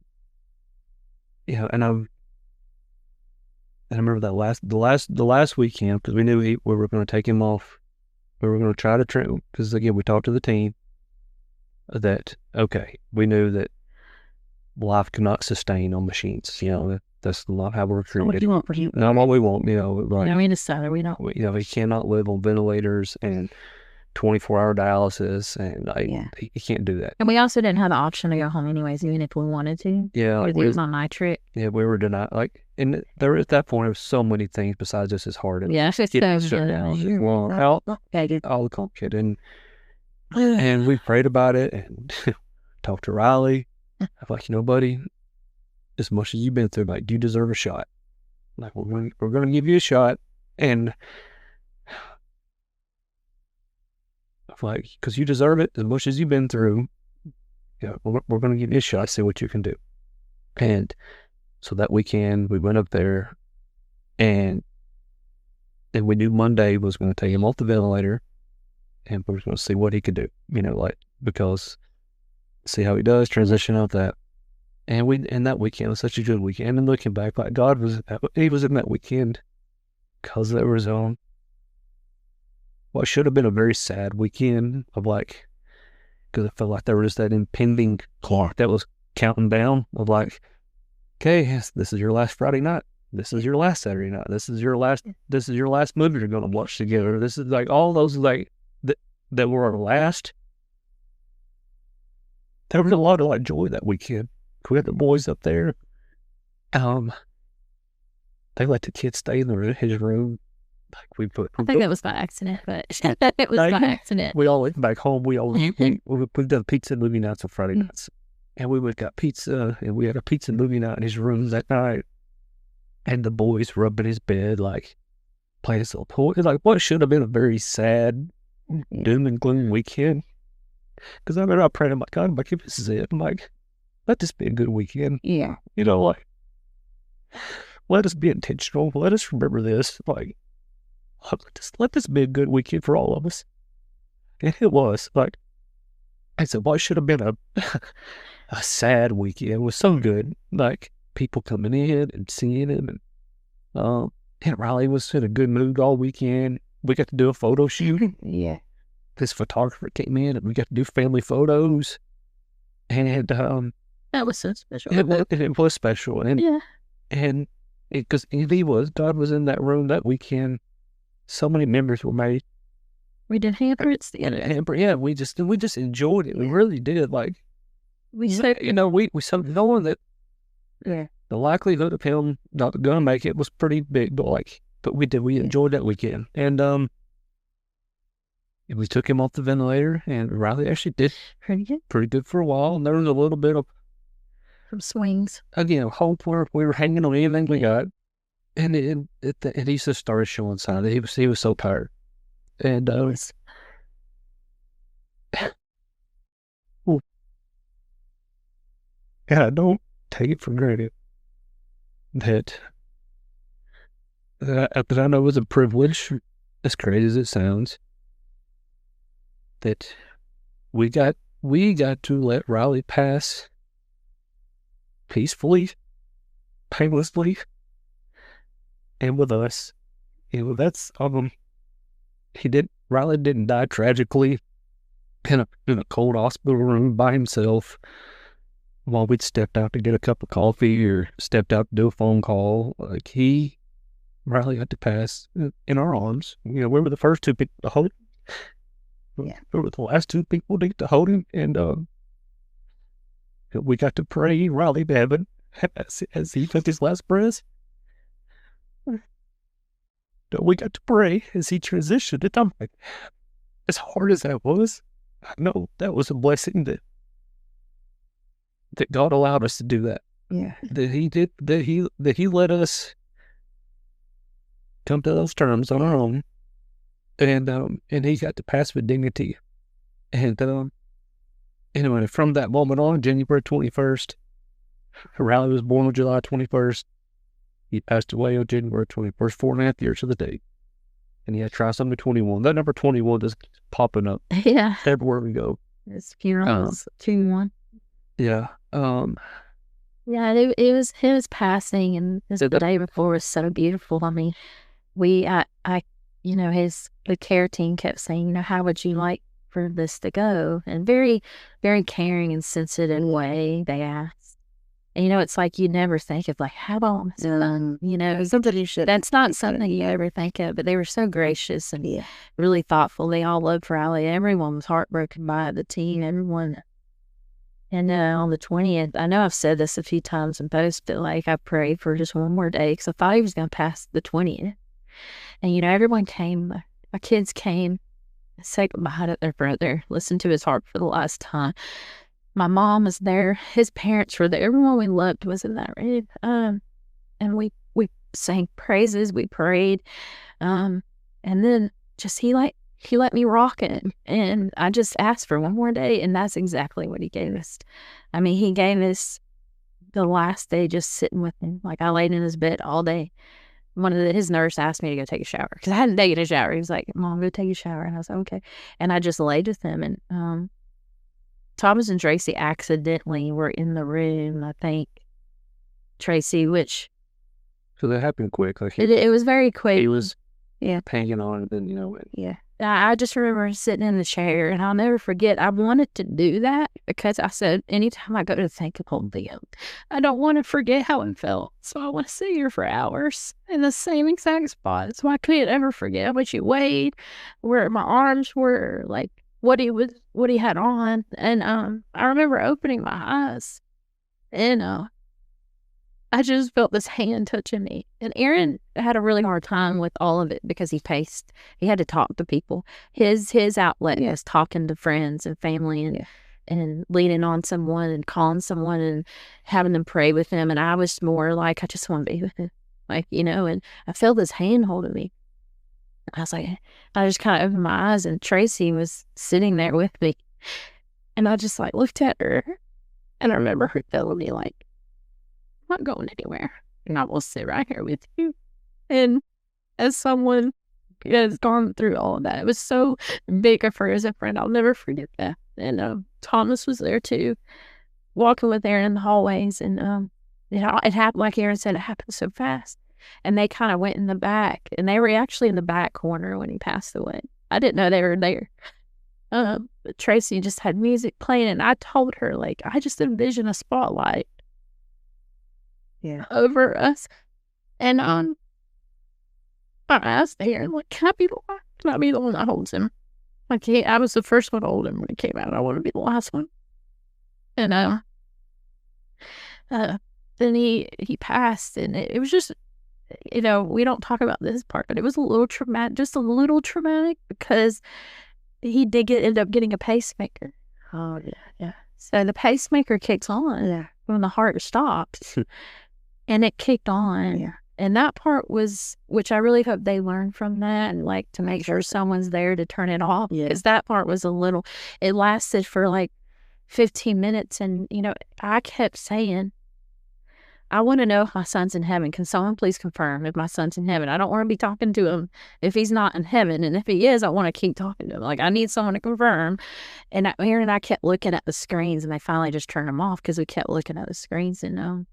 I remember that the last weekend, because we knew we were going to take him off. We were going to try to train, because again, we talked to the team that, okay, we knew that life cannot sustain on machines. That's not how we're treated. Not what you want for him. Not what we want. Right. We decided we don't. He cannot live on ventilators and 24-hour dialysis, and he can't do that. And we also didn't have the option to go home anyways, even if we wanted to. Yeah, because he was on nitric. Yeah, we were denied. And there at that point, there was so many things besides just his heart. And it's just getting shut down. All the complicated. And we prayed about it and talked to Riley. I'm like, buddy, as much as you've been through, like, you deserve a shot. Like, we're going to give you a shot, and like, because you deserve it as much as you've been through. We're going to give you a shot, see what you can do. And so that weekend we went up there, and we knew Monday was going to take him off the ventilator, and we were going to see what he could do. Because see how he does, transition out that. And that weekend was such a good weekend. And looking back, like, God was in that weekend because there was what should have been a very sad weekend of, like, because I felt like there was that impending clock that was counting down of, like, okay, this is your last Friday night. This is your last Saturday night. This is your last movie you're going to watch together. This is, like, all those, like, that were our last, there was a lot of joy that weekend. We had the boys up there. They let the kids stay in his room. I think that was by accident, but it was by accident. We all went back home. We done pizza movie nights on Friday nights, and we got pizza, and we had a pizza movie night in his room that night. And the boys were up in his bed, playing this little toy. What should have been a very sad, doom and gloom weekend. Because I remember I prayed, I'm like, God, if this is it, I'm like, let this be a good weekend. Yeah. Let us be intentional. Let us remember this. Let this be a good weekend for all of us. And it was. I said, what should have been a sad weekend? It was so good. People coming in and seeing him. And Riley was in a good mood all weekend. We got to do a photo shoot. Yeah. This photographer came in and we got to do family photos. And that was so special. It was special. And yeah. And because God was in that room that weekend. So many memories were made. We did handprints together. Yeah, we just enjoyed it. We really did. We said, knowing that the likelihood of him not gonna make it was pretty big, but we enjoyed that weekend. And we took him off the ventilator, and Riley actually did pretty good for a while. And there was a little bit of some swings. Again, hope where we were hanging on anything we got. And he just started showing signs that he was so tired. And and I don't take it for granted that I know it was a privilege, as crazy as it sounds, that we got to let Riley pass peacefully, painlessly, and with us. That's Riley didn't die tragically in a cold hospital room by himself while we'd stepped out to get a cup of coffee or stepped out to do a phone call. Riley had to pass in our arms. We were the first two people to hold him. Yeah. We were the last two people to get to hold him, and we got to pray Riley to heaven as he took his last breath. We got to pray as he transitioned. And I'm like, as hard as that was, I know that was a blessing that God allowed us to do that. Yeah. That he let us come to those terms on our own, and he got to pass with dignity. And anyway, from that moment on, January 21st, Riley was born on July 21st. He passed away on January 21st, 4.5 years to the date. And he had trisomy 21. That number 21 is popping up. Yeah. Everywhere we go. His funerals, 2-1. Yeah. Yeah, it was his passing, and the day before was so beautiful. I mean, the care team kept saying, how would you like for this to go? And very, very caring and sensitive way they asked. And, it's you never think of how long is it? Something you should. That's not something you ever think of, but they were so gracious and really thoughtful. They all loved Riley. Everyone was heartbroken by the team. Everyone. And on the 20th, I know I've said this a few times in posts, but I prayed for just one more day because I thought he was going to pass the 20th. And, everyone came. My kids came, said goodbye to their brother, listened to his heart for the last time. My mom was there. His parents were there. Everyone we loved was in that room. And we sang praises. We prayed. And then just he let me rock it. And I just asked for one more day, and that's exactly what he gave us. I mean, he gave us the last day just sitting with him. I laid in his bed all day. His nurse asked me to go take a shower because I hadn't taken a shower. He was like, Mom, go take a shower. And I was like, okay. And I just laid with him. And Thomas and Tracy accidentally were in the room, I think. Tracy, which... So that happened quick. It was very quick. He was hanging on, and then, you know. I just remember sitting in the chair, and I'll never forget. I wanted to do that because I said, anytime I go to think of old Liam, I don't want to forget how it felt. So I want to sit here for hours in the same exact spot. So I couldn't ever forget how much he weighed, where my arms were, like what he had on. And I remember opening my eyes, and I just felt this hand touching me. And Aaron had a really hard time with all of it because he paced. He had to talk to people. His outlet was talking to friends and family and leaning on someone and calling someone and having them pray with him. And I was more like, I just want to be with him. Like, you know, and I felt this hand holding me. I was like, I just kind of opened my eyes, and Tracy was sitting there with me. And I just like looked at her, and I remember her telling me like, I'm not going anywhere, and I will sit right here with you. And as someone who has gone through all of that, it was so big of her as a friend. I'll never forget that. And Thomas was there too, walking with Aaron in the hallways. And you know, it happened, like Aaron said, it happened so fast. And they kind of went in the back, and they were actually in the back corner when he passed away. I didn't know they were there. But Tracy just had music playing, and I told her, like, I just envision a spotlight over us. And I asked Aaron, like, can I be the one? Can I be the one that holds him? Like, I was the first one to hold him when he came out. I want to be the last one. And then he passed, and it was just, you know, we don't talk about this part, but it was a little traumatic, just a little traumatic, because he did end up getting a pacemaker. Oh, yeah. So the pacemaker kicks on when the heart stops. And it kicked on. Yeah. And that part was, which I really hope they learn from that, and like to make sure someone's there to turn it off. Yeah. Because that part was it lasted for like 15 minutes. And, you know, I kept saying, I want to know if my son's in heaven. Can someone please confirm if my son's in heaven? I don't want to be talking to him if he's not in heaven. And if he is, I want to keep talking to him. Like, I need someone to confirm. And Aaron and I kept looking at the screens, and they finally just turned them off because we kept looking at the screens. And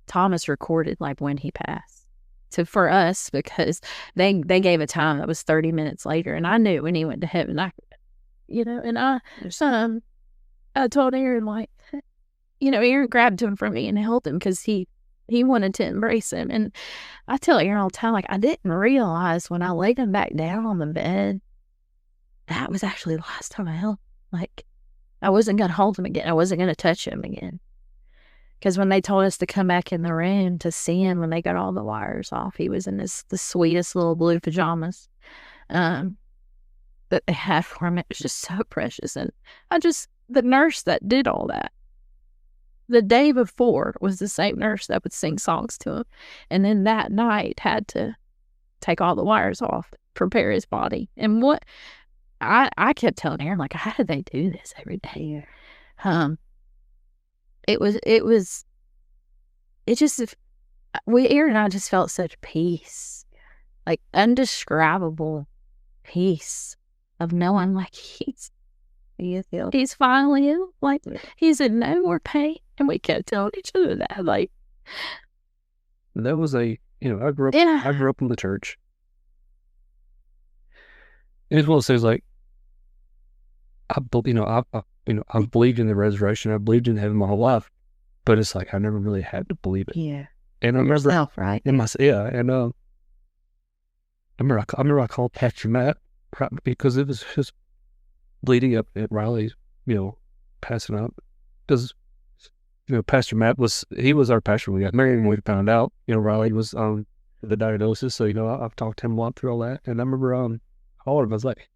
Thomas recorded like when he passed. So for us, because they gave a time that was 30 minutes later, and I knew when he went to heaven, I told Aaron, like, you know, Aaron grabbed him from me and held him because he wanted to embrace him. And I tell Aaron all the time, like, I didn't realize when I laid him back down on the bed, that was actually the last time I held him. Like, I wasn't going to hold him again. I wasn't going to touch him again. Because when they told us to come back in the room to see him, when they got all the wires off, he was in the sweetest little blue pajamas that they had for him. It was just so precious. And the nurse that did all that, the day before, was the same nurse that would sing songs to him. And then that night had to take all the wires off, prepare his body. And what I kept telling Aaron, like, how did they do this every day? Aaron and I just felt such peace, like undescribable peace of knowing, like, he's finally ill, like, he's in no more pain. And we kept telling each other that, like, that was I grew up in the church. And it's one of those things, like, I believed in the resurrection. I believed in heaven my whole life, but it's like I never really had to believe it. Yeah. And I remember, right? In my, and I remember I called Pastor Matt because it was just leading up at Riley's, passing out. Because Pastor Matt was our pastor when we got married, and we found out Riley was on the diagnosis. So I've talked to him a lot through all that, and I remember I called him. I was like,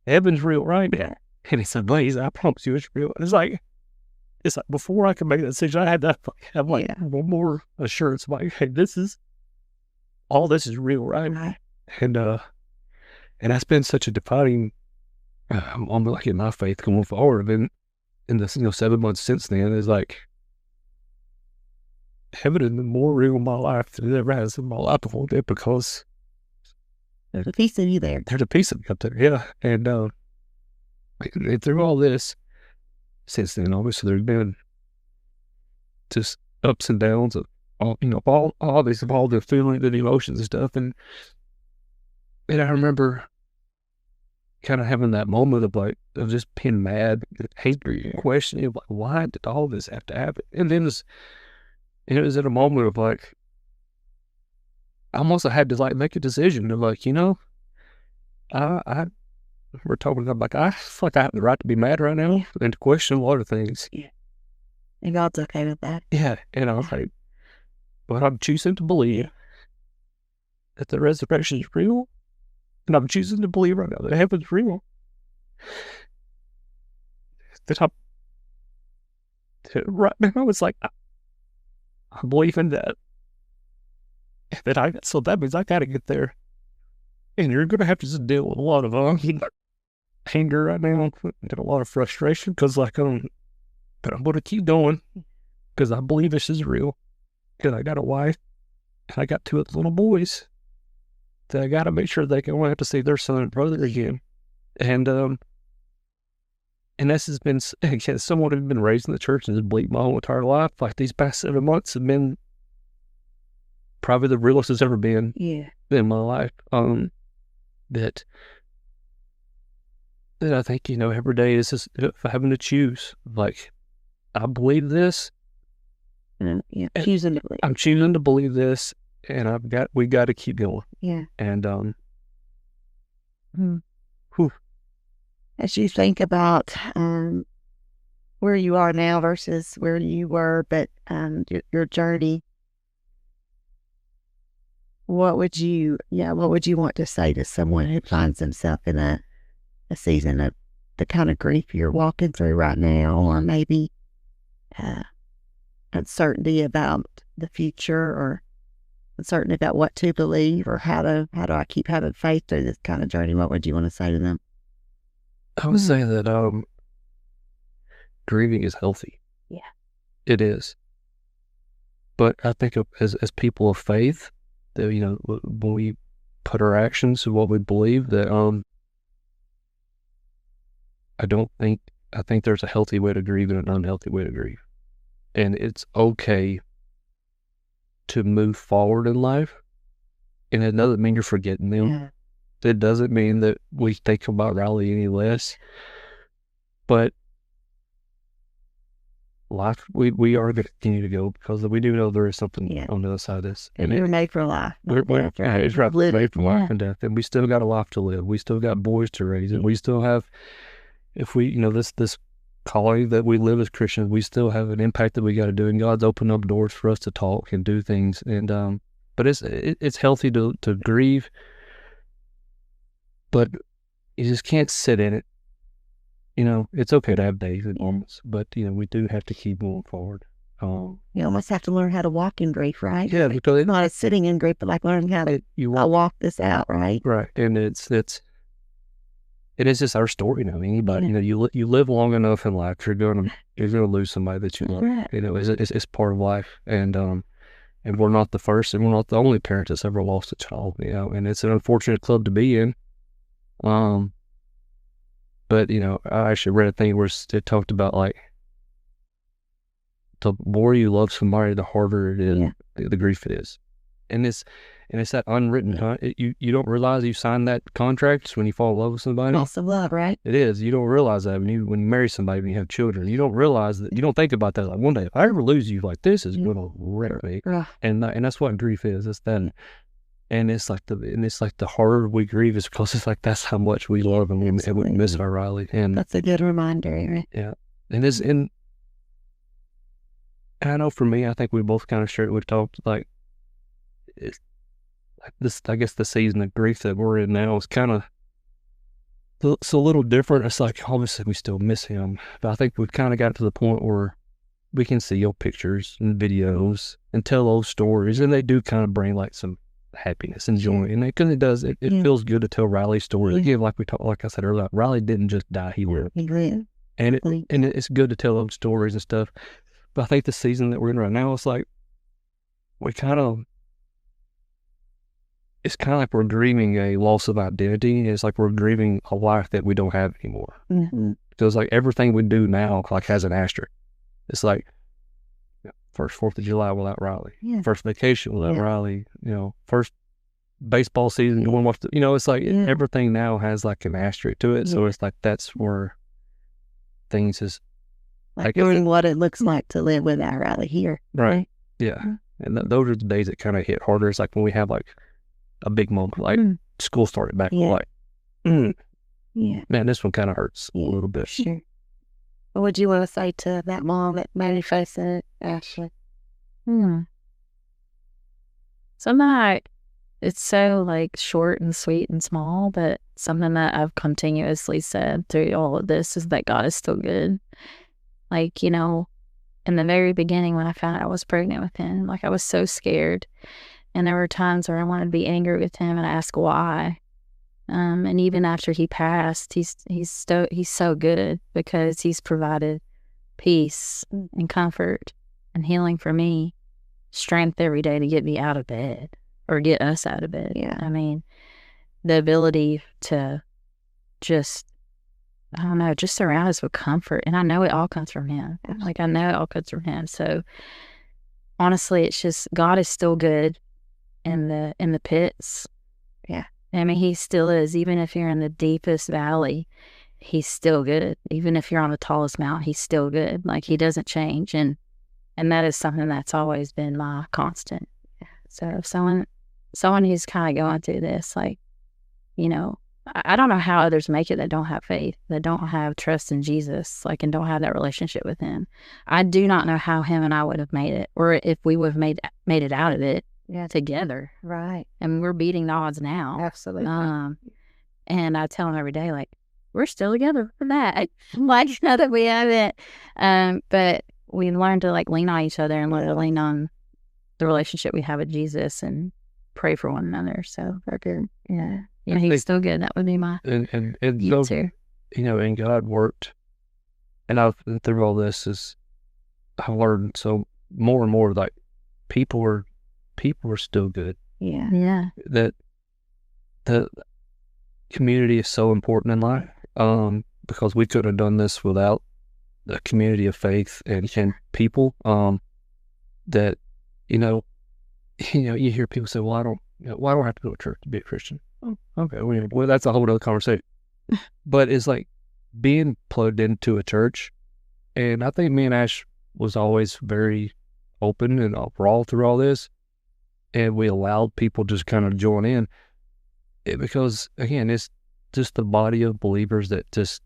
heaven's real, right? Yeah. And he said, Blaze, I promise you it's real. And it's like before I could make that decision, I had to have one more assurance, like, hey, this is real, right? And that's been such a defining moment, like, in my faith going forward. And in the 7 months since then, is like heaven has been more real in my life than it ever has in my life before, because there's a piece of you there. There's a piece of me up there, yeah. And through all this, since then, obviously, there's been just ups and downs of all the feelings and emotions and stuff. And And I remember kind of having that moment of just being mad, angry, questioning, like, why did all this have to happen? And then it was at a moment of like, I almost had to like make a decision of like, we're talking about like, I feel like I have the right to be mad right now and to question a lot of things. Yeah. And God's okay with that. Yeah. And I was like, but I'm choosing to believe that the resurrection is real. And I'm choosing to believe right now that heaven's real. Right now it's like, I'm believing that so that means I gotta get there. And you're gonna have to just deal with a lot of anger right now and a lot of frustration because but I'm gonna keep going because I believe this is real. Because I got a wife and I got 2 little boys that I gotta make sure they can have to see their son and brother again. And this has been, again, someone who's been raised in the church and has believed my whole entire life. Like these past 7 months have been probably the realest it's ever been in my life. That I think, every day is just having to choose. Like, I believe this. Choosing to believe. I'm choosing to believe this, and we got to keep going. Yeah. And as you think about where you are now versus where you were, but your journey, what would you want to say to someone who finds themselves in a season of the kind of grief you're walking through right now, or maybe uncertainty about the future, or uncertainty about what to believe, or how do I keep having faith through this kind of journey? What would you want to say to them? I would say that grieving is healthy. Yeah. It is. But I think as people of faith, that, when we put our actions to what we believe, that I think there's a healthy way to grieve and an unhealthy way to grieve. And it's okay to move forward in life. And it doesn't mean you're forgetting them. Yeah. It doesn't mean that we think about Riley any less. But life, we are going to continue to go because we do know there is something on the other side of this. And we're made for life. It's right, made for life and death. And we still got a life to live. We still got boys to raise. And we still have, if we, this calling that we live as Christians, we still have an impact that we got to do. And God's opened up doors for us to talk and do things. And, but it's healthy to grieve. But you just can't sit in it. It's okay to have days and moments, but, we do have to keep moving forward. You almost have to learn how to walk in grief, right? Yeah, because not as sitting in grief, but like learning how to walk this out, right? Right, and it is just our story now. Anybody, you live long enough in life, you're gonna lose somebody that you love. Right. It's part of life, and we're not the first, and we're not the only parent that's ever lost a child. And it's an unfortunate club to be in. But, I actually read a thing where it talked about, like, the more you love somebody, the harder it is, the grief it is. And it's that unwritten, you don't realize you signed that contract when you fall in love with somebody. Also love, right? It is. You don't realize that when you marry somebody, when you have children. You don't realize that, you don't think about that. Like, one day, if I ever lose you, like, this is going to wreck me. And that's what grief is. It's that. And it's like the harder we grieve is because it's like that's how much we love and we miss our Riley. And that's a good reminder, right? Yeah. And I know for me, I think we both kind of shared, we've talked like this, I guess the season of grief that we're in now is kind of, it's a little different. It's like, obviously we still miss him, but I think we've kind of got to the point where we can see old pictures and videos and tell old stories, and they do kind of bring like some happiness and joy, and because it does, it feels good to tell Riley's story. Again, like I said earlier, Riley didn't just die; he lived, and it's good to tell those stories and stuff. But I think the season that we're in right now, it's like it's kind of like we're grieving a loss of identity. It's like we're grieving a life that we don't have anymore. Because like everything we do now like has an asterisk. It's like first 4th of July without Riley, first vacation without Riley, first baseball season, you want to watch the, it's like everything now has like an asterisk to it. So it's like that's where things is like knowing what it looks like to live without Riley here. Right. Yeah. And those are the days that kind of hit harder. It's like when we have like a big moment, like school started back, like, man, this one kind of hurts a little bit. Sure. What would you want to say to that mom that maybe facing it, Ashley? Something it's so like short and sweet and small, but something that I've continuously said through all of this is that God is still good. Like, in the very beginning when I found out I was pregnant with him, like I was so scared. And there were times where I wanted to be angry with him and ask why. And even after he passed, he's so good because he's provided peace and comfort and healing for me, strength every day to get me out of bed or get us out of bed. Yeah. I mean, the ability to just, I don't know, just surround us with comfort. And I know it all comes from him. Like I know it all comes from him. So honestly, it's just God is still good in the pits. Yeah. I mean, he still is. Even if you're in the deepest valley, he's still good. Even if you're on the tallest mountain, he's still good. Like he doesn't change. And that is something that's always been my constant. So if someone who's kind of going through this, like, I don't know how others make it that don't have faith, that don't have trust in Jesus, like, and don't have that relationship with him. I do not know how him and I would have made it, or if we would have made it out of it together. Right. And we're beating the odds now. Absolutely. And I tell him every day, like, we're still together for that. Like, that we haven't. But we learned to like lean on each other and lean on the relationship we have with Jesus and pray for one another. So yeah, he's still good. That would be my and answer. And God worked, and through all this I learned so more and more like people are still good. Yeah. That the community is so important in life. Because we couldn't have done this without the community of faith and people. That you hear people say, "Well, I don't have to go to church to be a Christian." Oh, okay, well, that's a whole other conversation. But it's like being plugged into a church, and I think me and Ash was always very open and raw through all this, and we allowed people just kind of join in, because again, it's just the body of believers that just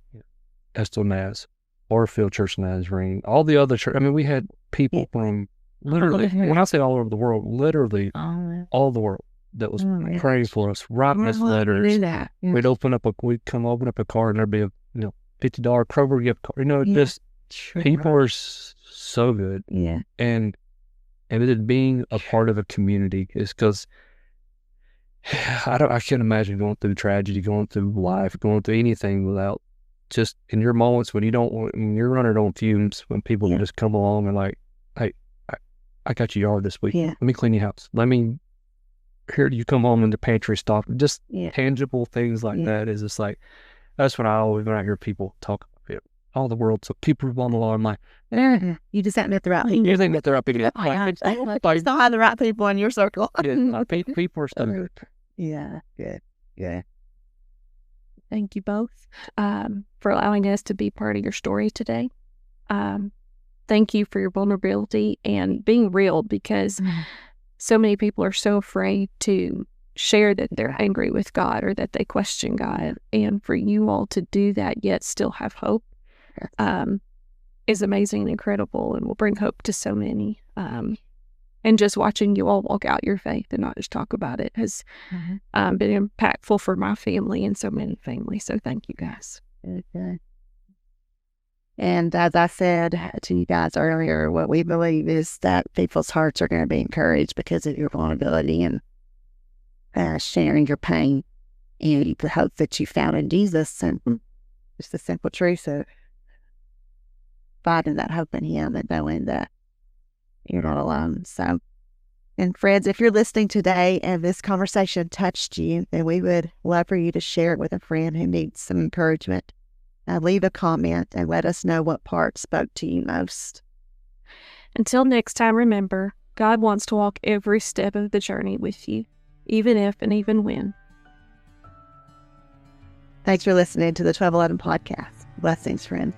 Estel Naz, Orfield Church Nazarene, all the other church. I mean, we had people from literally, when I say all over the world, literally all the world that was praying for us, writing us letters. We'd we'd come open up a card and there'd be a $50 Kroger gift card. Just people are so good. Yeah. And it being a part of a community is because I can't imagine going through tragedy, going through life, going through anything without just in your moments when you're running on fumes, when people just come along and like, hey, I got your yard this week. Yeah. Let me clean your house. Here you come home in the pantry stock. Just tangible things like that is just like, that's when when I hear people talk about it. All the world. So people on the law, I'm like, you just haven't met the right people. You think that they're up in it. You still have the right people in your circle. People are still good. Yeah. Good. Yeah. Thank you both for allowing us to be part of your story today. Thank you for your vulnerability and being real, because so many people are so afraid to share that they're angry with God or that they question God. And for you all to do that yet still have hope is amazing and incredible, and will bring hope to so many. And just watching you all walk out your faith and not just talk about it has been impactful for my family and so many families. So thank you guys. Okay. And as I said to you guys earlier, what we believe is that people's hearts are going to be encouraged because of your vulnerability and sharing your pain and the hope that you found in Jesus, and just the simple truth of finding that hope in Him and knowing that you're not alone. So, and friends, if you're listening today and this conversation touched you, then we would love for you to share it with a friend who needs some encouragement. Leave a comment and let us know what part spoke to you most. Until next time, remember, God wants to walk every step of the journey with you. even if and even when. Thanks for listening to the 1211 podcast. Blessings, friend.